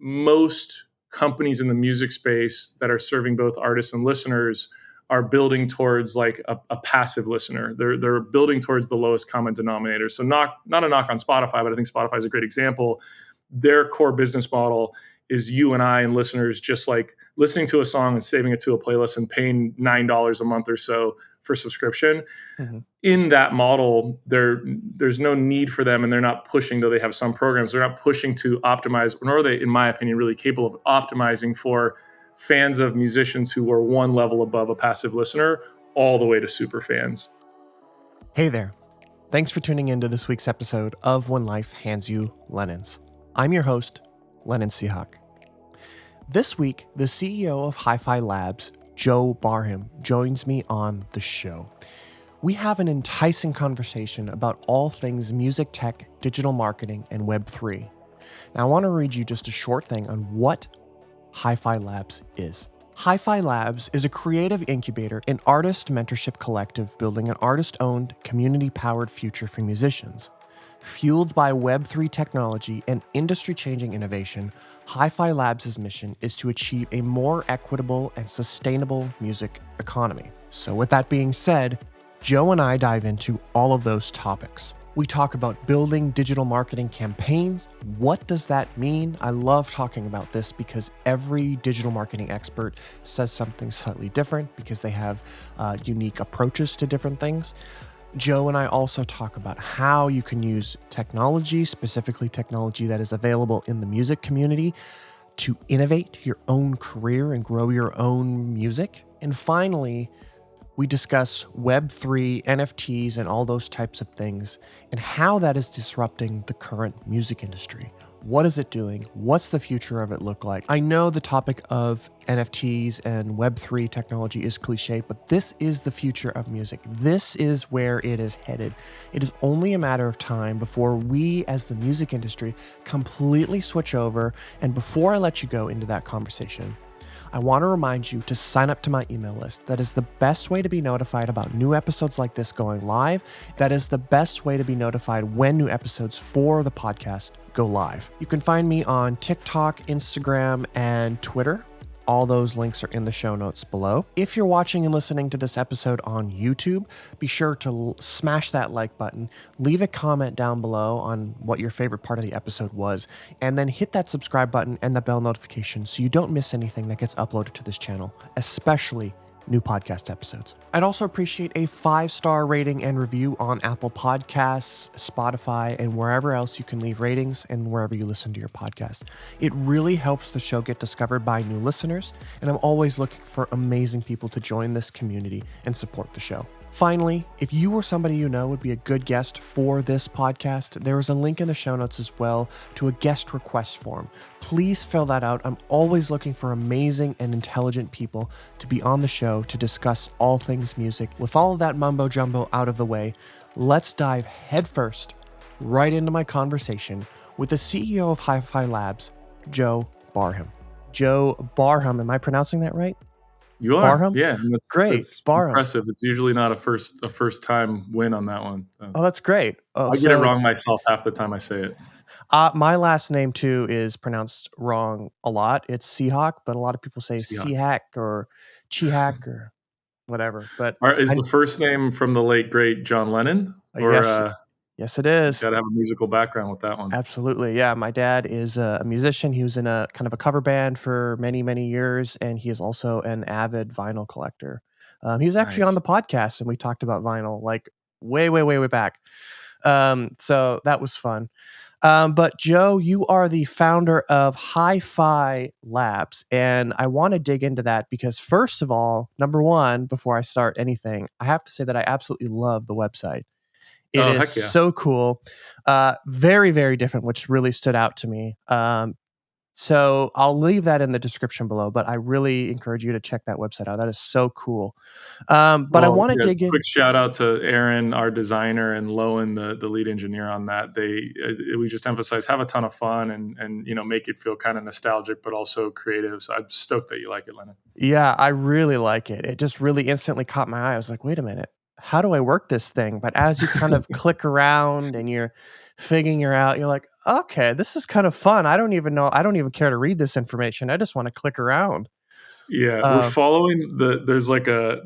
most companies in the music space that are serving both artists and listeners are building towards like a passive listener. They're building towards the lowest common denominator. So not a knock on Spotify, but I think Spotify is a great example. Their core business model is you and I and listeners just like listening to a song and saving it to a playlist and paying $9 a month or so for subscription. Mm-hmm. In that model, there's no need for them, and they're not pushing, though they have some programs, they're not pushing to optimize, nor are they, in my opinion, really capable of optimizing for fans of musicians who are one level above a passive listener all the way to super fans. Hey there. Thanks for tuning into this week's episode of When Life Hands You Lennons. I'm your host, Lennon Seahawk. This week, the CEO of HIFI Labs, Joe Barham, joins me on the show. We have an enticing conversation about all things music tech, digital marketing, and Web3. Now, I want to read you just a short thing on what HIFI Labs is. HIFI Labs is a creative incubator and artist mentorship collective building an artist-owned, community-powered future for musicians. Fueled by Web3 technology and industry-changing innovation, HIFI Labs' mission is to achieve a more equitable and sustainable music economy. So with that being said, Joe and I dive into all of those topics. We talk about building digital marketing campaigns. What does that mean? I love talking about this because every digital marketing expert says something slightly different because they have unique approaches to different things. Joe and I also talk about how you can use technology, specifically technology that is available in the music community, to innovate your own career and grow your own music. And finally, we discuss Web3, NFTs, and all those types of things, and how that is disrupting the current music industry. What is it doing? What's the future of it look like? I know the topic of NFTs and Web3 technology is cliche, but this is the future of music. This is where it is headed. It is only a matter of time before we, as the music industry, completely switch over. And before I let you go into that conversation, I want to remind you to sign up to my email list. That is the best way to be notified about new episodes like this going live. That is the best way to be notified when new episodes for the podcast go live. You can find me on TikTok, Instagram, and Twitter. All those links are in the show notes below. If you're watching and listening to this episode on YouTube, be sure to smash that like button, leave a comment down below on what your favorite part of the episode was, and then hit that subscribe button and the bell notification so you don't miss anything that gets uploaded to this channel, especially new podcast episodes. I'd also appreciate a 5-star rating and review on Apple Podcasts, Spotify, and wherever else you can leave ratings and wherever you listen to your podcast. It really helps the show get discovered by new listeners, and I'm always looking for amazing people to join this community and support the show. Finally, if you or somebody you know would be a good guest for this podcast, there is a link in the show notes as well to a guest request form. Please fill that out. I'm always looking for amazing and intelligent people to be on the show to discuss all things music. With all of that mumbo jumbo out of the way, let's dive headfirst right into my conversation with the CEO of HIFI Labs, Joe Barham. Joe Barham, am I pronouncing that right? You are, Barham? Yeah, and that's great. That's Barham. Impressive. It's usually not a first time win on that one. Oh, that's great. I get it wrong myself half the time I say it. My last name too is pronounced wrong a lot. It's Seahawk, but a lot of people say Seahawk or Cheehak or whatever. But is the first name from the late great John Lennon? Or yes, it is. Got to have a musical background with that one. Absolutely. Yeah. My dad is a musician. He was in a kind of a cover band for many, many years. And he is also an avid vinyl collector. He was actually on the podcast and we talked about vinyl like way, way, way, way back. So that was fun. But Joe, you are the founder of HIFI Labs. And I want to dig into that because first of all, number one, before I start anything, I have to say that I absolutely love the website. It is so cool. Very, very different, which really stood out to me. So I'll leave that in the description below, but I really encourage you to check that website out. That is so cool. I want to dig in. Quick shout out to Aaron, our designer, and Lowen, the lead engineer on that. We just emphasize have a ton of fun and make it feel kind of nostalgic, but also creative. So I'm stoked that you like it, Lennon. Yeah, I really like it. It just really instantly caught my eye. I was like, wait a minute. how do I work this thing? But as you kind of click around and you're figuring it out, you're like, okay, this is kind of fun. I don't even know. I don't even care to read this information. I just want to click around. Yeah, we're Uh, following there's like a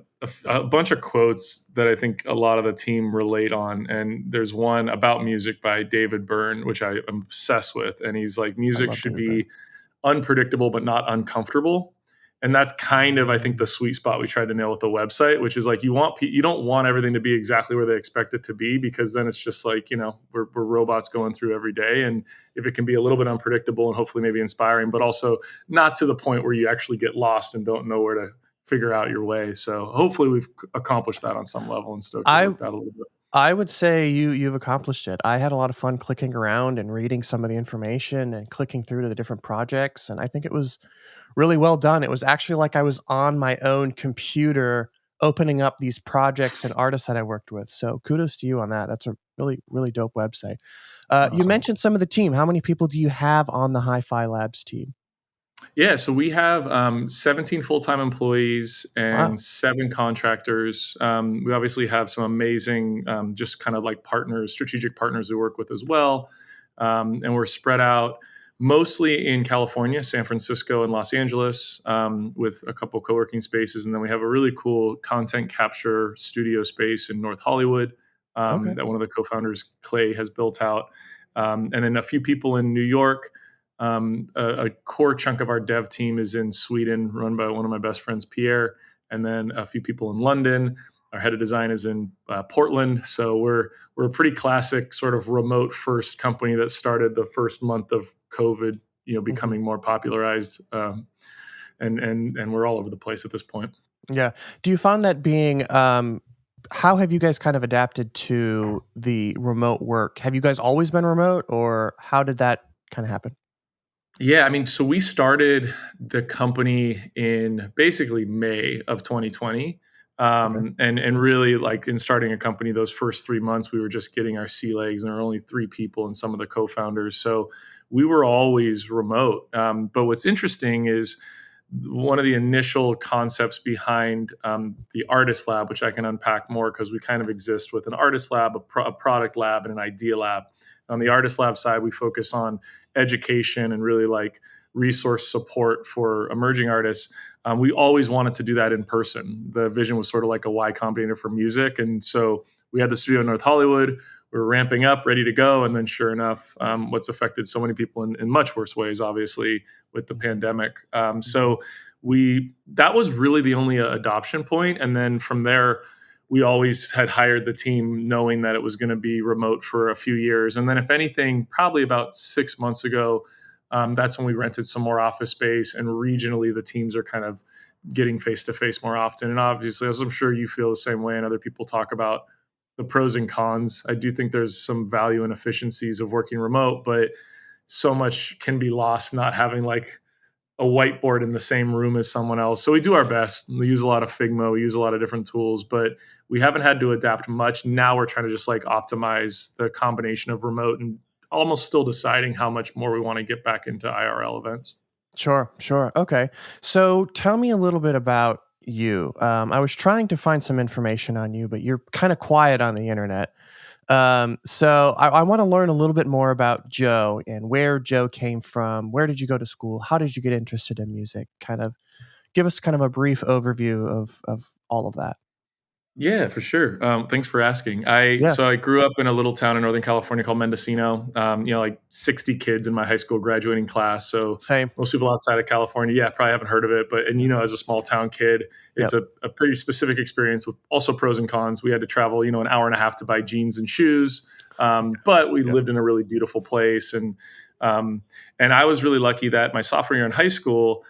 bunch of quotes that I think a lot of the team relate on, and there's one about music by David Byrne, which I am obsessed with, and he's like, I music love should David Byrne. be unpredictable but not uncomfortable. And that's kind of, I think, the sweet spot we tried to nail with the website, which is like you don't want everything to be exactly where they expect it to be, because then it's just like, we're robots going through every day. And if it can be a little bit unpredictable and hopefully maybe inspiring, but also not to the point where you actually get lost and don't know where to figure out your way. So hopefully we've accomplished that on some level, and stoked it I worked out a little bit. I would say you've accomplished it. I had a lot of fun clicking around and reading some of the information and clicking through to the different projects, and I think it was really well done. It was actually like I was on my own computer opening up these projects and artists that I worked with. So kudos to you on that. That's a really, really dope website. You Awesome. mentioned some of the team. How many people do you have on the Hi-Fi Labs team? Yeah, so we have 17 full-time employees and Wow. 7 contractors. We obviously have some amazing, just kind of like partners, strategic partners we work with as well. And we're spread out mostly in California, San Francisco, and Los Angeles, with a couple co-working spaces. And then we have a really cool content capture studio space in North Hollywood, Okay. that one of the co-founders, Clay, has built out. And then a few people in New York. A core chunk of our dev team is in Sweden, run by one of my best friends, Pierre, and then a few people in London. Our head of design is in Portland, so we're a pretty classic sort of remote first company that started the first month of COVID, Mhm. becoming more popularized, and we're all over the place at this point. Yeah. Do you find that being how have you guys kind of adapted to the remote work? Have you guys always been remote or how did that kind of happen? Yeah, I mean, so we started the company in basically May of 2020. Okay. And really, like, in starting a company, those first 3 months, we were just getting our sea legs, and there were only 3 people and some of the co-founders. So we were always remote. But what's interesting is one of the initial concepts behind the artist lab, which I can unpack more because we kind of exist with an artist lab, a product lab, and an idea lab. On the artist lab side, we focus on education and really like resource support for emerging artists. We always wanted to do that in person. The vision was sort of like a Y Combinator for music. And so we had the studio in North Hollywood. We were ramping up, ready to go. And then, sure enough, what's affected so many people in much worse ways, obviously, with the pandemic. Mhm. So that was really the only adoption point. And then from there, we always had hired the team knowing that it was going to be remote for a few years. And then, if anything, probably about 6 months ago, that's when we rented some more office space. And regionally, the teams are kind of getting face to face more often. And obviously, as I'm sure you feel the same way, and other people talk about the pros and cons, I do think there's some value and efficiencies of working remote, but so much can be lost not having like a whiteboard in the same room as someone else. So we do our best. We use a lot of Figma, we use a lot of different tools, but we haven't had to adapt much. Now we're trying to just like optimize the combination of remote and almost still deciding how much more we want to get back into IRL events. Sure, sure. Okay. So tell me a little bit about you. I was trying to find some information on you, but you're kind of quiet on the internet. So I want to learn a little bit more about Joe and where Joe came from. Where did you go to school? How did you get interested in music? Kind of give us kind of a brief overview of all of that. Yeah, for sure. Thanks for asking. I Yeah, so I grew up in a little town in Northern California called Mendocino. Like 60 kids in my high school graduating class. So same. most people outside of California, yeah, probably haven't heard of it. But Yeah. as a small town kid, it's Yep. a pretty specific experience with also pros and cons. We had to travel, an hour and a half to buy jeans and shoes, but we Yeah. lived in a really beautiful place, um, and I was really lucky that my sophomore year in high school,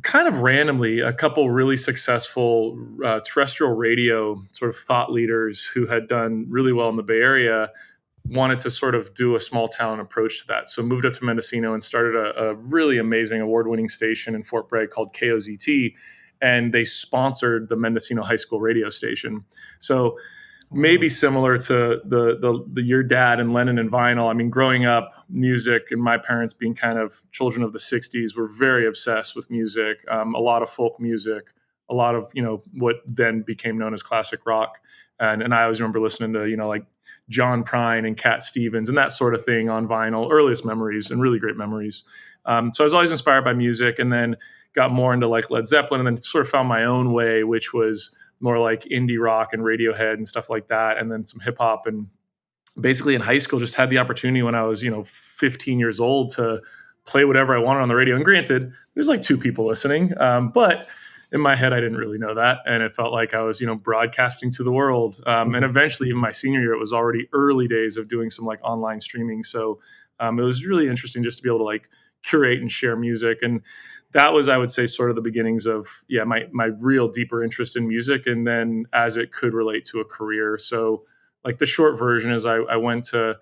kind of randomly, a couple really successful terrestrial radio sort of thought leaders who had done really well in the Bay Area wanted to sort of do a small town approach to that. So moved up to Mendocino and started a really amazing award-winning station in Fort Bragg called KOZT, and they sponsored the Mendocino High School radio station. So Wow. maybe similar to the your dad and Lennon and vinyl. I mean, growing up, music and my parents being kind of children of the '60s were very obsessed with music. A lot of folk music, a lot of what then became known as classic rock. And I always remember listening to, like John Prine and Cat Stevens and that sort of thing on vinyl, earliest memories and really great memories. So I was always inspired by music, and then got more into like Led Zeppelin, and then sort of found my own way, which was more like indie rock and Radiohead and stuff like that, and then some hip hop. And basically in high school just had the opportunity when I was 15 years old to play whatever I wanted on the radio. And granted, there's like two people listening, but in my head I didn't really know that, and it felt like I was broadcasting to the world. And eventually, even my senior year, it was already early days of doing some like online streaming. So it was really interesting just to be able to like curate and share music. And that was, I would say, sort of the beginnings of my real deeper interest in music, and then as it could relate to a career. So like the short version is I went to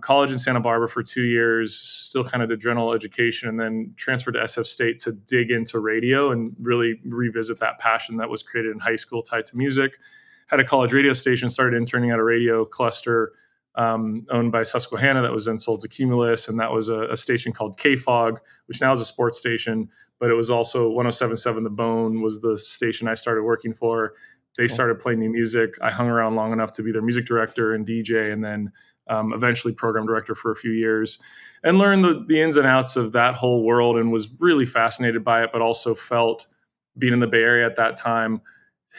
college in Santa Barbara for 2 years, still kind of did general education, and then transferred to SF State to dig into radio and really revisit that passion that was created in high school tied to music. Had a college radio station, started interning at a radio cluster owned by Susquehanna that was then sold to Cumulus, and that was a station called KFOG, which now is a sports station, but it was also 1077 The Bone was the station I started working for. They Cool. started playing new music. I hung around long enough to be their music director and DJ, and then eventually program director for a few years, and learned the ins and outs of that whole world, and was really fascinated by it, but also felt, being in the Bay Area at that time,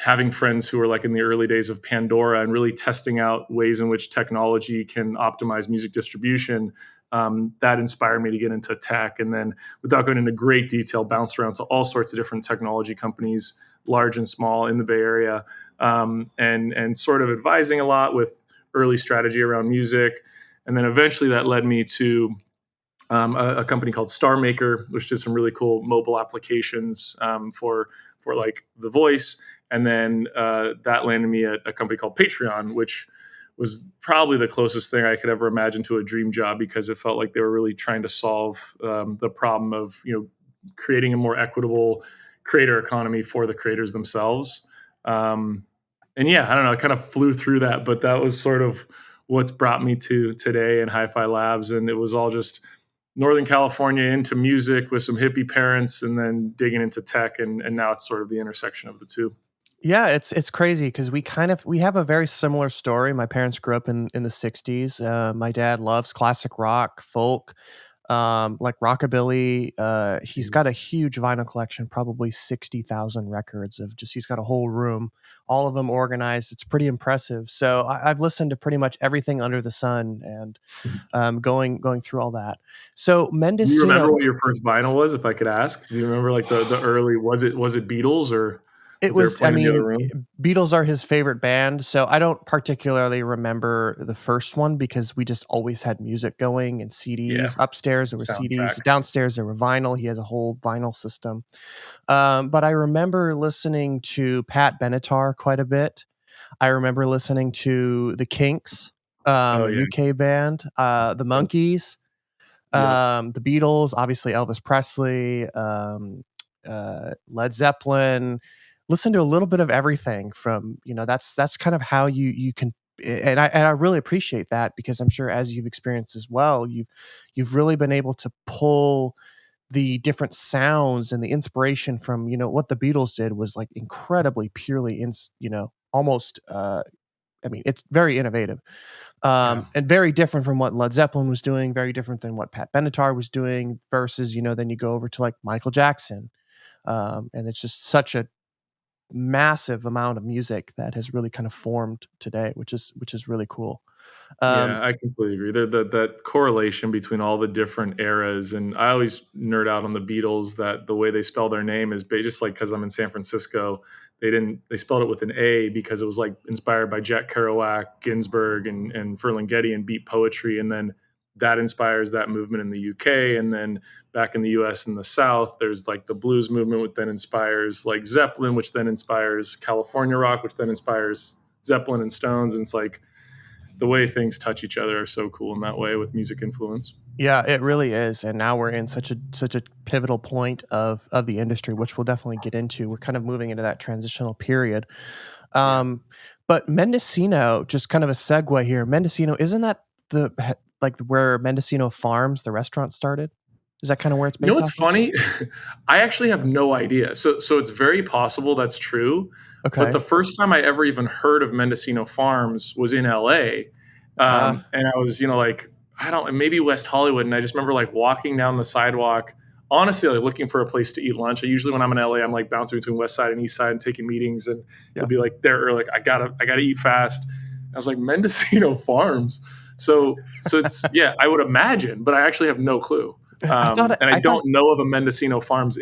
having friends who were like in the early days of Pandora and really testing out ways in which technology can optimize music distribution. That inspired me to get into tech. And then, without going into great detail, bounced around to all sorts of different technology companies, large and small, in the Bay Area, and sort of advising a lot with early strategy around music. And then eventually that led me to a company called Star Maker, which did some really cool mobile applications for like the voice. And then that landed me at a company called Patreon, which was probably the closest thing I could ever imagine to a dream job, because it felt like they were really trying to solve the problem of creating a more equitable creator economy for the creators themselves. And yeah, I don't know, I kind of flew through that, but that was sort of what's brought me to today in HIFI Labs. And it was all just Northern California into music with some hippie parents, and then digging into tech. And now it's sort of the intersection of the two. Yeah, it's crazy because we have a very similar story. My parents grew up in the '60s. My dad loves classic rock, folk, like rockabilly. He's got a huge vinyl collection, probably 60,000 records of just. He's got a whole room, all of them organized. It's pretty impressive. So I've listened to pretty much everything under the sun, and going through all that. So Do you remember Mendocino. what your first vinyl was, if I could ask? Do you remember like the early, was it Beatles, or It that they were was, I playing in the other mean, room? Beatles are his favorite band, so I don't particularly remember the first one because we just always had music going and Yeah, CDs. Upstairs there were soundtrack. CDs, downstairs there were vinyl. He has a whole vinyl system. But I remember listening to Pat Benatar quite a bit. I remember listening to the Kinks, Oh a yeah. UK band, the Yep. Monkees, Yep. the Beatles, obviously Elvis Presley, Led Zeppelin. Listen to a little bit of everything from, that's kind of how you can. And I really appreciate that because I'm sure as you've experienced as well, you've really been able to pull the different sounds and the inspiration from, what the Beatles did was like incredibly purely almost I mean, it's very innovative, Yeah. and very different from what Led Zeppelin was doing, very different than what Pat Benatar was doing. Versus, then you go over to like Michael Jackson, and it's just such a massive amount of music that has really kind of formed today, which is really cool. Um, Yeah, I completely agree. That correlation between all the different eras, and I always nerd out on the Beatles, that the way they spell their name is just like, because I'm in San Francisco, they spelled it with an A because it was like inspired by Jack Kerouac, Ginsberg, and Ferlinghetti and beat poetry, and then that inspires that movement in the UK, and then back in the US in the South, there's like the blues movement, which then inspires like Zeppelin, which then inspires California rock, which then inspires Zeppelin and Stones, and it's like the way things touch each other are so cool in that way with music influence. yeah, it really is. And now we're in such a pivotal point of the industry, which we'll definitely get into. We're kind of moving into that transitional period. Yeah. Um, but Mendocino, just kind of a segue here. Mendocino, isn't that like where Mendocino Farms, the restaurant, started? Is that kind of where it's You know based what's off of? funny? I actually have no idea. So it's very possible that's true. But Okay. the first time I ever even heard of Mendocino Farms was in LA. Ah, And I was, like, I don't, maybe West Hollywood. And I just remember like walking down the sidewalk, honestly, like looking for a place to eat lunch. I usually, when I'm in LA, I'm like bouncing between West Side and East Side and taking meetings. And yeah. it'll be like there, or like, I gotta eat fast. I was like, Mendocino Farms. So it's, yeah, I would imagine, but I actually have no clue. I thought And I I thought don't know of a Mendocino Farms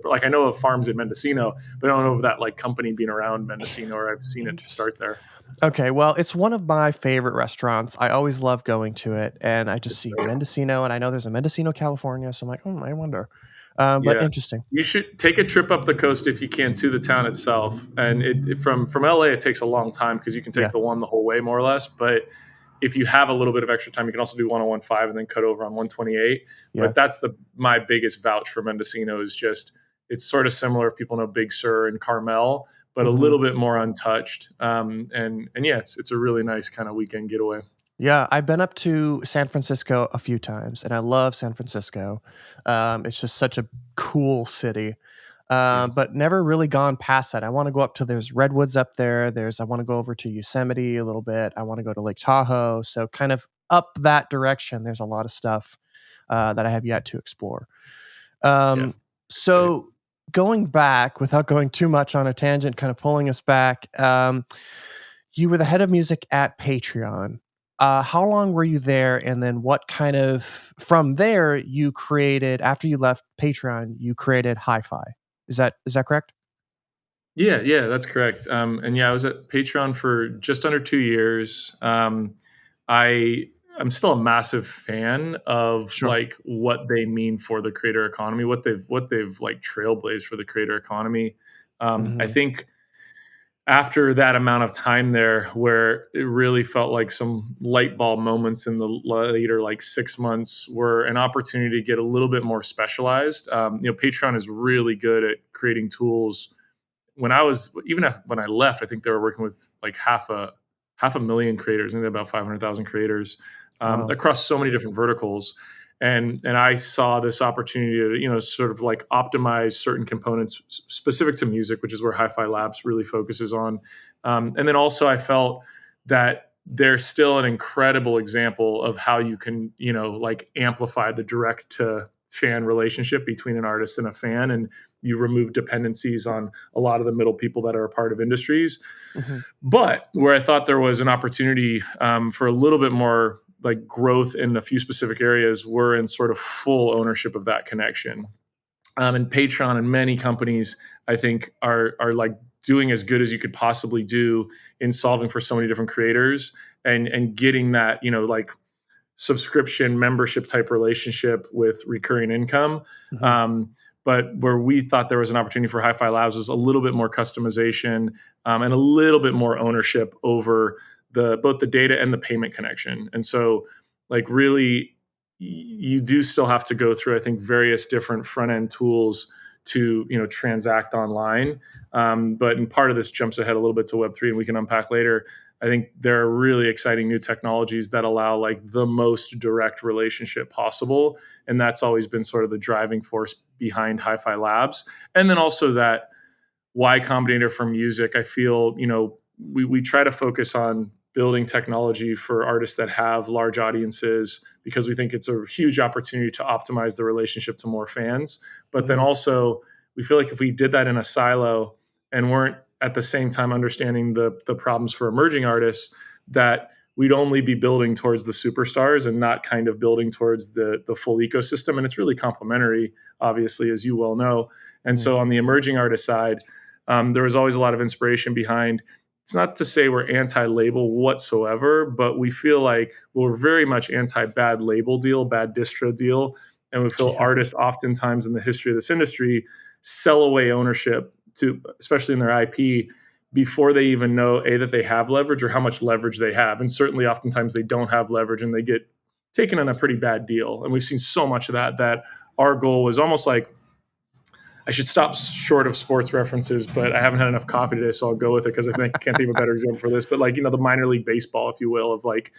like I know of farms in Mendocino, but I don't know of that like company being around Mendocino, or I've seen it interesting. start there. Okay, well, it's one of my favorite restaurants. I always love going to it, and I just see Mendocino, and I know there's a Mendocino, California, so I'm like, I wonder. But Yeah, interesting. you should take a trip up the coast if you can to the town itself. And from LA, it takes a long time because you can take Yeah, the whole way more or less. But if you have a little bit of extra time, you can also do 101.5 and then cut over on 128. yeah. But that's my biggest vouch for Mendocino is just it's sort of similar if people know Big Sur and Carmel, but a Hmm. little bit more untouched. And yeah, it's a really nice kind of weekend getaway. Yeah, I've been up to San Francisco a few times, and I love San Francisco. It's just such a cool city, Yeah, but never really gone past that. I want to go up to there's redwoods up there. I want to go over to Yosemite a little bit. I want to go to Lake Tahoe. So kind of up that direction. There's a lot of stuff that I have yet to explore. yeah, Um, it's great. so going back, without going too much on a tangent, kind of pulling us back. You were the head of music at Patreon. How long were you there? And then what kind of from there you created after you left Patreon, you created Hi-Fi. Is that correct? Yeah, that's correct. And yeah, I was at Patreon for just under 2 years. I I'm still a massive fan of Sure. like what they mean for the creator economy, what they've like trailblazed for the creator economy. I Mhm. think after that amount of time there, where it really felt like some light bulb moments in the later like 6 months, were an opportunity to get a little bit more specialized. Patreon is really good at creating tools when I left, I think they were working with like half a million creators, I think about 500,000 creators Wow. across so many different verticals. And I saw this opportunity to sort of like optimize certain components specific to music, which is where HiFi Labs really focuses on. And then also I felt that they're still an incredible example of how you can like amplify the direct to fan relationship between an artist and a fan, and you remove dependencies on a lot of the middle people that are a part of industries. Mhm. But where I thought there was an opportunity for a little bit more like growth in a few specific areas, we're in sort of full ownership of that connection. And Patreon and many companies, I think, are like doing as good as you could possibly do in solving for so many different creators and getting that like subscription membership type relationship with recurring income. Mhm. Um, but where we thought there was an opportunity for HiFi Labs was a little bit more customization and a little bit more ownership over both the data and the payment connection. And so, like, really, you do still have to go through, I think, various different front end tools to transact online. But and part of this jumps ahead a little bit to Web3, and we can unpack later. I think there are really exciting new technologies that allow like the most direct relationship possible. And that's always been sort of the driving force behind Hi-Fi Labs. And then also that Y Combinator for music, I feel, we try to focus on building technology for artists that have large audiences because we think it's a huge opportunity to optimize the relationship to more fans. But then Mhm. also, we feel like if we did that in a silo and weren't at the same time understanding the problems for emerging artists, that we'd only be building towards the superstars and not kind of building towards the full ecosystem. And it's really complementary, obviously, as you well know. And Mhm. so on the emerging artist side, there was always a lot of inspiration behind. It's not to say we're anti-label whatsoever, but we feel like we're very much anti-bad label deal, bad distro deal, and we feel Yeah. artists oftentimes in the history of this industry sell away ownership to, especially in their IP, before they even know that they have leverage or how much leverage they have, and certainly oftentimes they don't have leverage and they get taken on a pretty bad deal. And we've seen so much of that. That our goal was almost like I should stop short of sports references, but I haven't had enough coffee today, so I'll go with it because I think I can't think of a better example for this. But like the minor league baseball, if you will, of like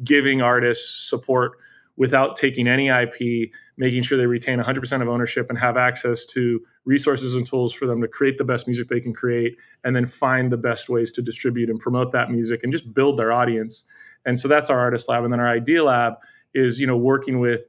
giving artists support without taking any IP, making sure they retain 100% of ownership and have access to resources and tools for them to create the best music they can create, and then find the best ways to distribute and promote that music and just build their audience. And so that's our artist lab. And then our idea lab is, working with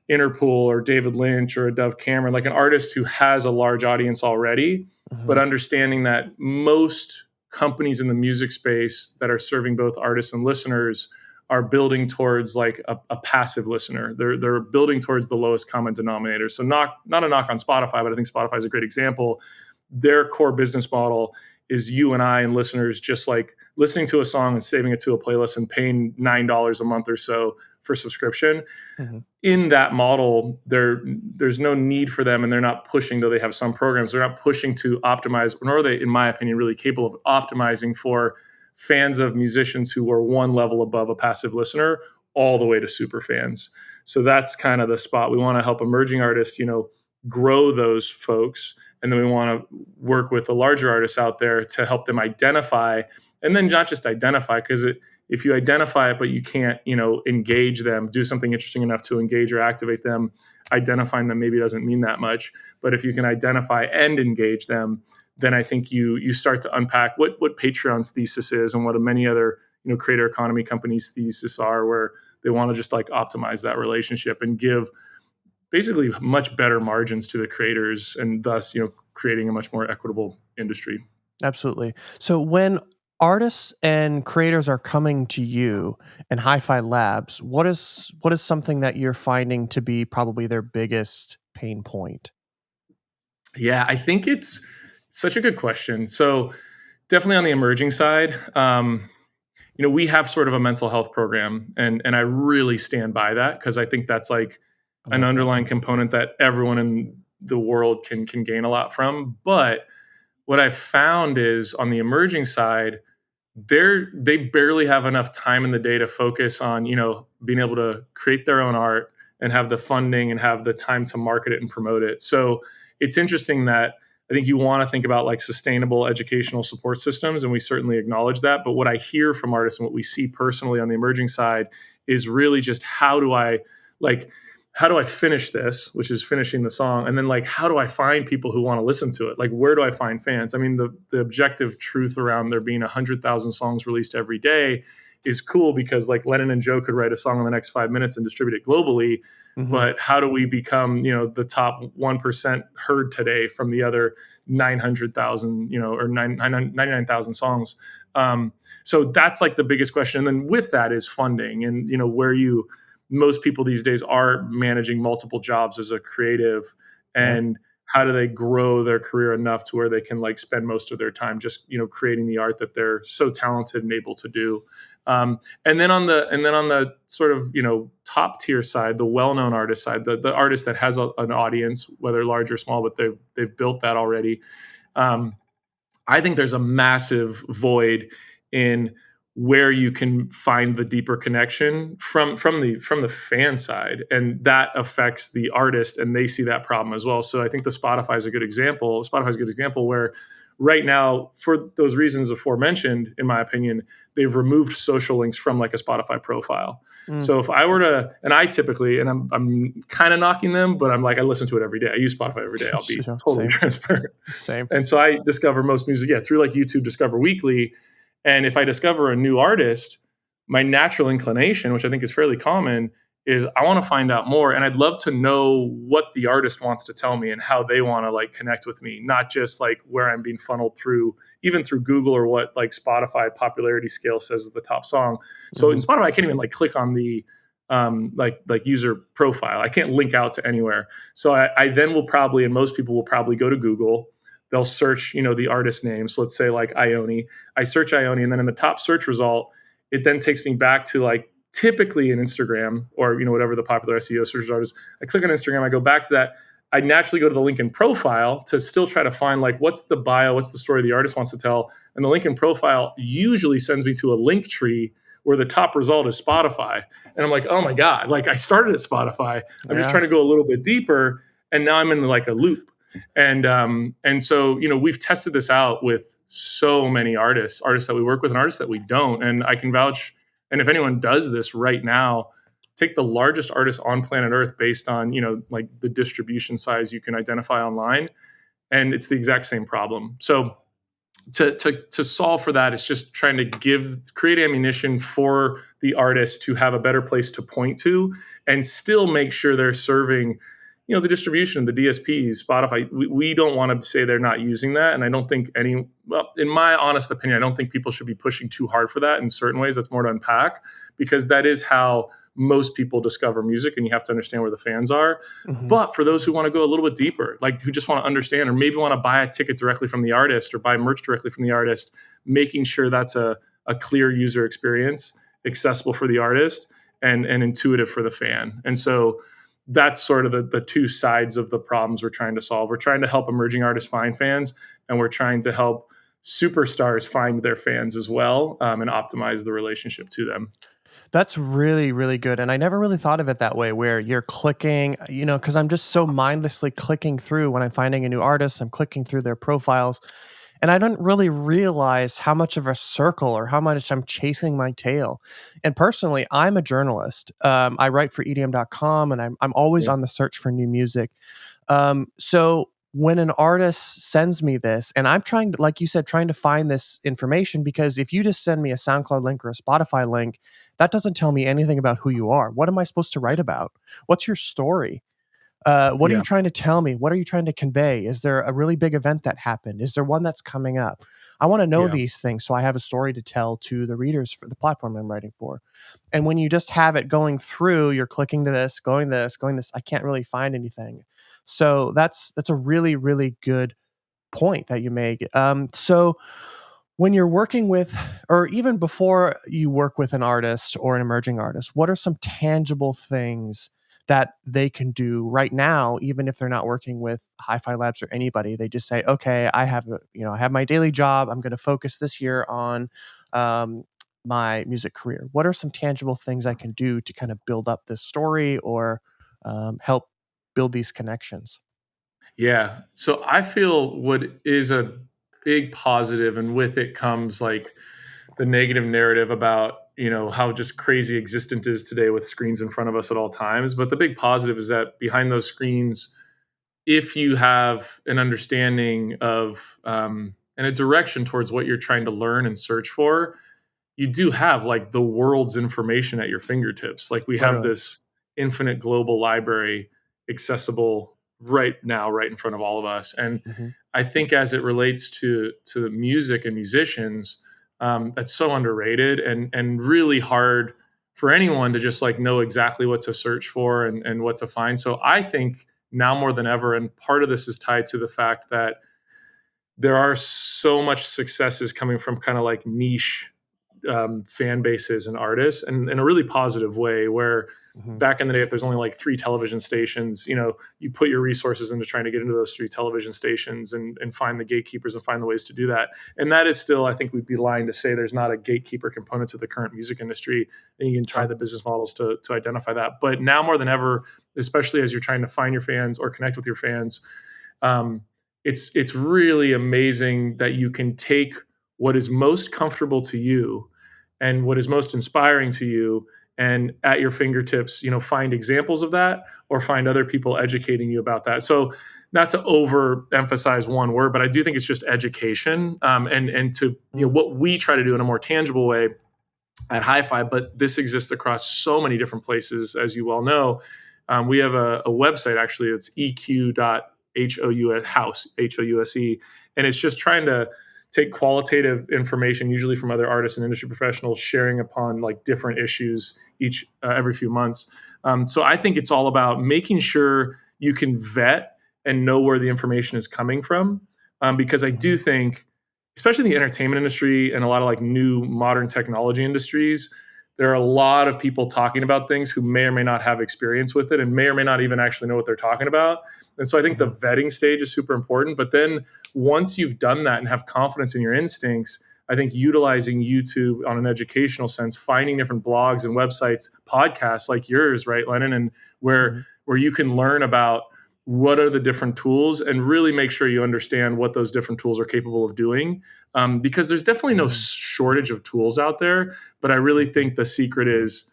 Interpol or David Lynch or a Dove Cameron, like an artist who has a large audience already, but Mhm. understanding that most companies in the music space that are serving both artists and listeners are building towards like a passive listener. They're building towards the lowest common denominator. So not a knock on Spotify, but I think Spotify is a great example. Their core business model is you and I and listeners just like listening to a song and saving it to a playlist and paying $9 a month or so for subscription. Mhm. In that model, there's no need for them, and they're not pushing, though they have some programs, they're not pushing to optimize, nor are they, in my opinion, really capable of optimizing for fans of musicians who are one level above a passive listener all the way to super fans. So that's kind of the spot. We want to help emerging artists, grow those folks. And then we want to work with the larger artists out there to help them identify, and then not just identify, because if you identify it but you can't engage them, do something interesting enough to engage or activate them, identifying them maybe doesn't mean that much. But if you can identify and engage them, then I think you start to unpack what Patreon's thesis is and what many other creator economy companies' thesis are, where they want to just like optimize that relationship and give basically much better margins to the creators, and thus creating a much more equitable industry. Absolutely. So when artists and creators are coming to you and HiFi Labs, what is something that you're finding to be probably their biggest pain point? Yeah, I think it's such a good question. So definitely on the emerging side, we have sort of a mental health program, and I really stand by that because I think that's like I an love that. underlying component that everyone in the world can gain a lot from. But what I found is on the emerging side, they barely have enough time in the day to focus on being able to create their own art and have the funding and have the time to market it and promote it. So it's interesting that I think you want to think about like sustainable educational support systems, and we certainly acknowledge that. But what I hear from artists and what we see personally on the emerging side is really just like how do I finish this, which is finishing the song, and then like how do I find people who want to listen to it? Like where do I find fans? I mean, the objective truth around there being 100,000 songs released every day is cool because like Lennon and Joe could write a song in the next 5 minutes and distribute it globally. Mhm. But how do we become the top 1% heard today from the other 900,000 or 99,000 songs? So that's like the biggest question. And then with that is funding, and where you most people these days are managing multiple jobs as a creative, Yeah. and how do they grow their career enough to where they can like spend most of their time just creating the art that they're so talented and able to do. And then on the sort of top tier side, the well-known artist side, the artist that has an audience, whether large or small, but they've built that already. um, I think there's a massive void in where you can find the deeper connection from the fan side, and that affects the artist, and they see that problem as well. So I think the Spotify is a good example. Spotify is a good example where right now, for those reasons aforementioned, in my opinion, they've removed social links from like a Spotify profile. Mm. So if I were to, and I typically, and I'm kind of knocking them, but I'm like I listen to it every day. I use Spotify every day. I'll be Yeah, totally same. transparent. Same. And so I discover most music, yeah, through like YouTube Discover Weekly. And if I discover a new artist, my natural inclination, which I think is fairly common, is I want to find out more. And I'd love to know what the artist wants to tell me and how they want to like connect with me, not just like where I'm being funneled through, even through Google or what like Spotify popularity scale says is the top song. So in Mhm. Spotify, I can't even like click on the like user profile. I can't link out to anywhere. So I then will probably, and most people will probably go to Google. They'll search, the artist name. So let's say like Ione. I search Ione, and then in the top search result, it then takes me back to like typically an Instagram or whatever the popular SEO search result is. I click on Instagram, I go back to that. I naturally go to the LinkedIn profile to still try to find like what's the bio, what's the story the artist wants to tell. And the LinkedIn profile usually sends me to a link tree where the top result is Spotify. And I'm like, oh my God, like I started at Spotify. I'm just Yeah. trying to go a little bit deeper. And now I'm in like a loop. And so we've tested this out with so many artists that we work with and artists that we don't. And I can vouch. And if anyone does this right now, take the largest artist on planet Earth based on, like the distribution size you can identify online, and it's the exact same problem. So to solve for that, it's just trying to create ammunition for the artist to have a better place to point to, and still make sure they're serving, the distribution, the DSPs, Spotify. We don't want to say they're not using that, and I don't think well, in my honest opinion, I don't think people should be pushing too hard for that. In certain ways, that's more to unpack, because that is how most people discover music, and you have to understand where the fans are. Mm-hmm. But for those who want to go a little bit deeper, like who just want to understand, or maybe want to buy a ticket directly from the artist or buy merch directly from the artist, making sure that's a clear user experience, accessible for the artist, and intuitive for the fan. And so that's sort of the two sides of the problems we're trying to solve. We're trying to help emerging artists find fans, and we're trying to help superstars find their fans as well, and optimize the relationship to them. That's really, really good. And I never really thought of it that way, where you're clicking, because I'm just so mindlessly clicking through when I'm finding a new artist, I'm clicking through their profiles. And I don't really realize how much of a circle or how much I'm chasing my tail. And personally, I'm a journalist. I write for EDM.com, and I'm always Yeah. on the search for new music. So when an artist sends me this, and I'm trying to, like you said, trying to find this information, because if you just send me a SoundCloud link or a Spotify link, that doesn't tell me anything about who you are. What am I supposed to write about? What's your story? What are you Yeah. trying to tell me? What are you trying to convey? Is there a really big event that happened? Is there one that's coming up? I want to know Yeah. these things so I have a story to tell to the readers for the platform I'm writing for. And when you just have it going through, you're clicking to this, going this, going this, I can't really find anything. So that's a really, really good point that you make. So when you're working with, or even before you work with an artist or an emerging artist, what are some tangible things that they can do right now, even if they're not working with HiFi Labs or anybody? They just say, okay, I have my daily job. I'm going to focus this year on um, my music career. What are some tangible things I can do to kind of build up this story, or help build these connections? Yeah. So I feel what is a big positive, and with it comes like the negative narrative about, how just crazy existent is today with screens in front of us at all times. But the big positive is that behind those screens, if you have an understanding of, and a direction towards what you're trying to learn and search for, you do have like the world's information at your fingertips. Like we have Literally. this infinite global library accessible right now, right in front of all of us. And Hmm. I think as it relates to the music and musicians, that's so underrated, and really hard for anyone to just like know exactly what to search for, and what to find. So I think now more than ever, and part of this is tied to the fact that there are so much successes coming from kind of like niche, fan bases and artists, and in a really positive way, where Hmm. back in the day, if there's only like three television stations, you put your resources into trying to get into those three television stations, and find the gatekeepers and find the ways to do that. And that is still, I think we'd be lying to say there's not a gatekeeper component to the current music industry, and you can try Sure. the business models to identify that. But now more than ever, especially as you're trying to find your fans or connect with your fans, um, it's really amazing that you can take what is most comfortable to you and what is most inspiring to you, and at your fingertips, find examples of that, or find other people educating you about that. So not to overemphasize one word, but I do think it's just education, and to, Mm. what we try to do in a more tangible way at HiFi, but this exists across so many different places, as you well know. We have a website, actually. It's eq.house, house, and it's just trying to take qualitative information, usually from other artists and industry professionals, sharing upon like different issues every few months. So I think it's all about making sure you can vet and know where the information is coming from, because I do Mhm. think, especially in the entertainment industry and a lot of like new modern technology industries, there are a lot of people talking about things who may or may not have experience with it, and may or may not even actually know what they're talking about. And so I think the Mhm. vetting stage is super important. But then once you've done that and have confidence in your instincts, I think utilizing YouTube on an educational sense, finding different blogs and websites, podcasts like yours, right, Lennon, and where Mhm. where you can learn about what are the different tools, and really make sure you understand what those different tools are capable of doing, because there's definitely no Mm. shortage of tools out there. But I really Mhm. think the secret is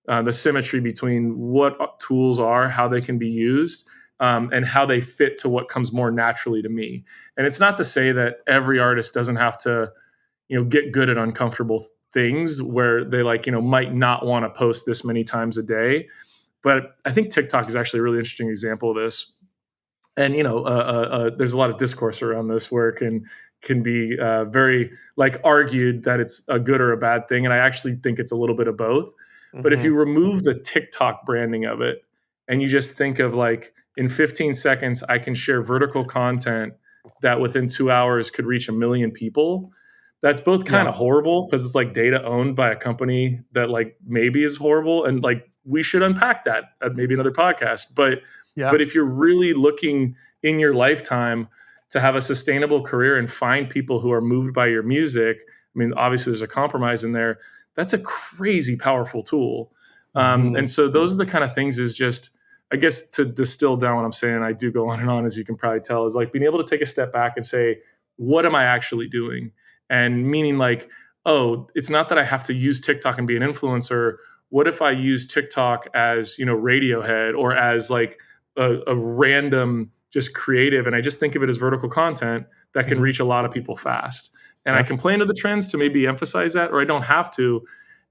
the symmetry between what tools are, how they can be used, and how they fit to what comes more naturally to me. And it's not to say that every artist doesn't have to, get good at uncomfortable things where they might not want to post this many times a day. But I think TikTok is actually a really interesting example of this. And there's a lot of discourse around this where it can be very argued that it's a good or a bad thing, and I actually think it's a little bit of both. But if Mm-hmm. you remove the TikTok branding of it and you just think of in 15 seconds I can share vertical content that within 2 hours could reach a million people, that's both kind Yeah. of horrible because it's data owned by a company that maybe is horrible, and we should unpack that at maybe another podcast. But Yeah. if you're really looking in your lifetime to have a sustainable career and find people who are moved by your music, I mean, obviously there's a compromise in there. That's a crazy powerful tool. Mm-hmm. And so those are the kind of things, is just, I guess, to distill down what I'm saying, I do go on and on, as you can probably tell, is being able to take a step back and say, what am I actually doing? And meaning oh, it's not that I have to use TikTok and be an influencer. What if I use TikTok as, Radiohead, or as a random just creative, and I just think of it as vertical content that can Mm-hmm. reach a lot of people fast, and I Yeah. can play into the trends to maybe emphasize that, or I don't have to.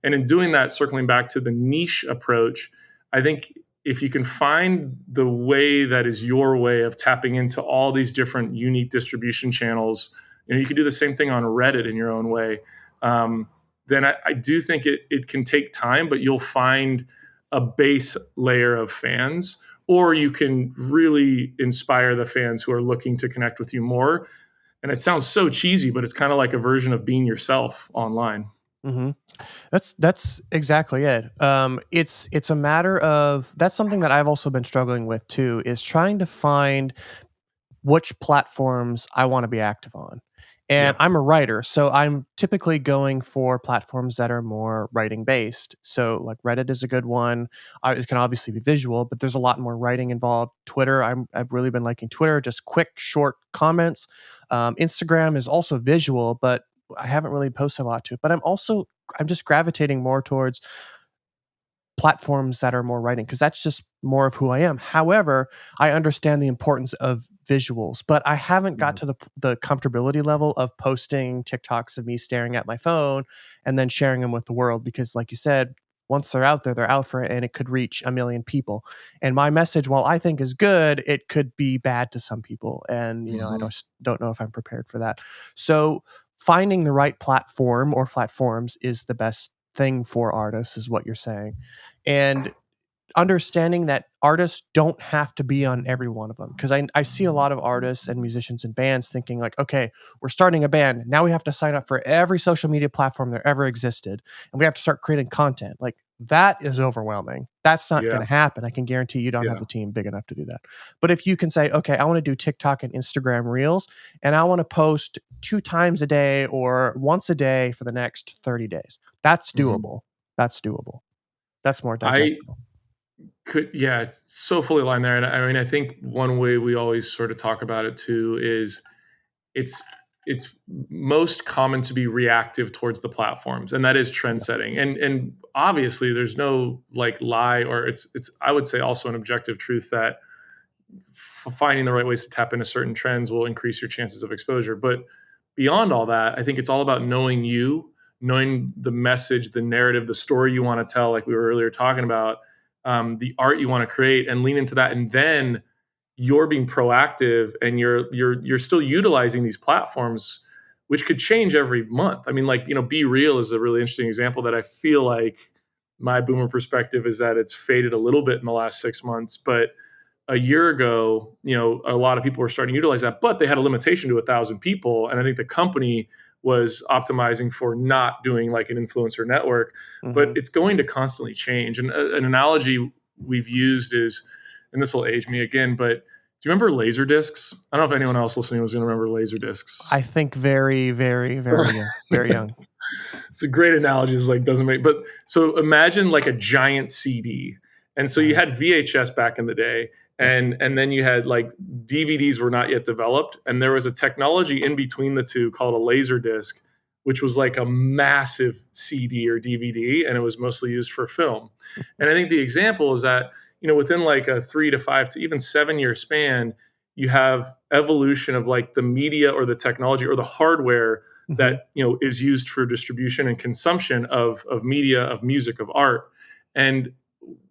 And in doing that, circling back to the niche approach, I think if you can find the way that is your way of tapping into all these different unique distribution channels, you can do the same thing on Reddit in your own way. um, then I do think it can take time, but you'll find a base layer of fans, or you can really inspire the fans who are looking to connect with you more. And it sounds so cheesy, but it's kind of like a version of being yourself online. Mm-hmm. That's exactly it. It's a matter of, that's something that I've also been struggling with too, is trying to find which platforms I want to be active on. And Yeah. I'm a writer, so I'm typically going for platforms that are more writing based. So like Reddit is a good one. It can obviously be visual, but there's a lot more writing involved. Twitter, I've really been liking Twitter, just quick, short comments. Instagram is also visual, but I haven't really posted a lot to it. But I'm just gravitating more towards platforms that are more writing because that's just more of who I am. However, I understand the importance of visuals, but I haven't got Mhm. to the comfortability level of posting TikToks of me staring at my phone and then sharing them with the world because, like you said, once they're out there, they're out for it, and it could reach a million people. And my message, while I think is good, it could be bad to some people, and I Mhm. don't know if I'm prepared for that. So finding the right platform or platforms is the best thing for artists, is what you're saying. And understanding that artists don't have to be on every one of them, because I see a lot of artists and musicians and bands thinking like, okay, we're starting a band, now we have to sign up for every social media platform there ever existed, and we have to start creating content. Like, that is overwhelming. That's not going Yeah. to happen. I can guarantee you don't have Yeah. the team big enough to do that. But if you can say, okay, I want to do TikTok and Instagram reels, and I want to post 2 times a day or once a day for the next 30 days, that's Mhm. doable. That's doable. That's more I digestible. yeah, it's so fully aligned there. And I mean, I think one way we always sort of talk about it too is it's it's most common to be reactive towards the platforms, and that is trend Yeah. setting. And obviously there's no lie, or it's I would say also an objective truth that finding the right ways to tap into certain trends will increase your chances of exposure. But beyond all that, I think it's all about knowing you, knowing the message, the narrative, the story you want to tell, like we were earlier talking about, the art you want to create, and lean into that. And then you're being proactive, and you're still utilizing these platforms, which could change every month. I mean, Be Real is a really interesting example that I feel like my boomer perspective is that it's faded a little bit in the last 6 months, but a year ago, a lot of people were starting to utilize that, but they had a limitation to 1,000 people. And I think the company was optimizing for not doing like an influencer network, but Mhm. it's going to constantly change. And an analogy we've used is, and this will age me again, but do you remember laser discs? I don't know if anyone else listening was going to remember laser discs. I think very, very, very young, very young. It's a great analogy. It's doesn't make, but so imagine like a giant CD. And so you Uh, had VHS back in the day, yeah. and then you had DVDs were not yet developed, and there was a technology in between the two called a laser disc, which was like a massive CD or DVD, and it was mostly used for film. And I think the example is that, within like a 3 to 5 to even 7 year span, you have evolution of like the media or the technology or the hardware Mm-hmm. that is used for distribution and consumption of media, of music, of art. And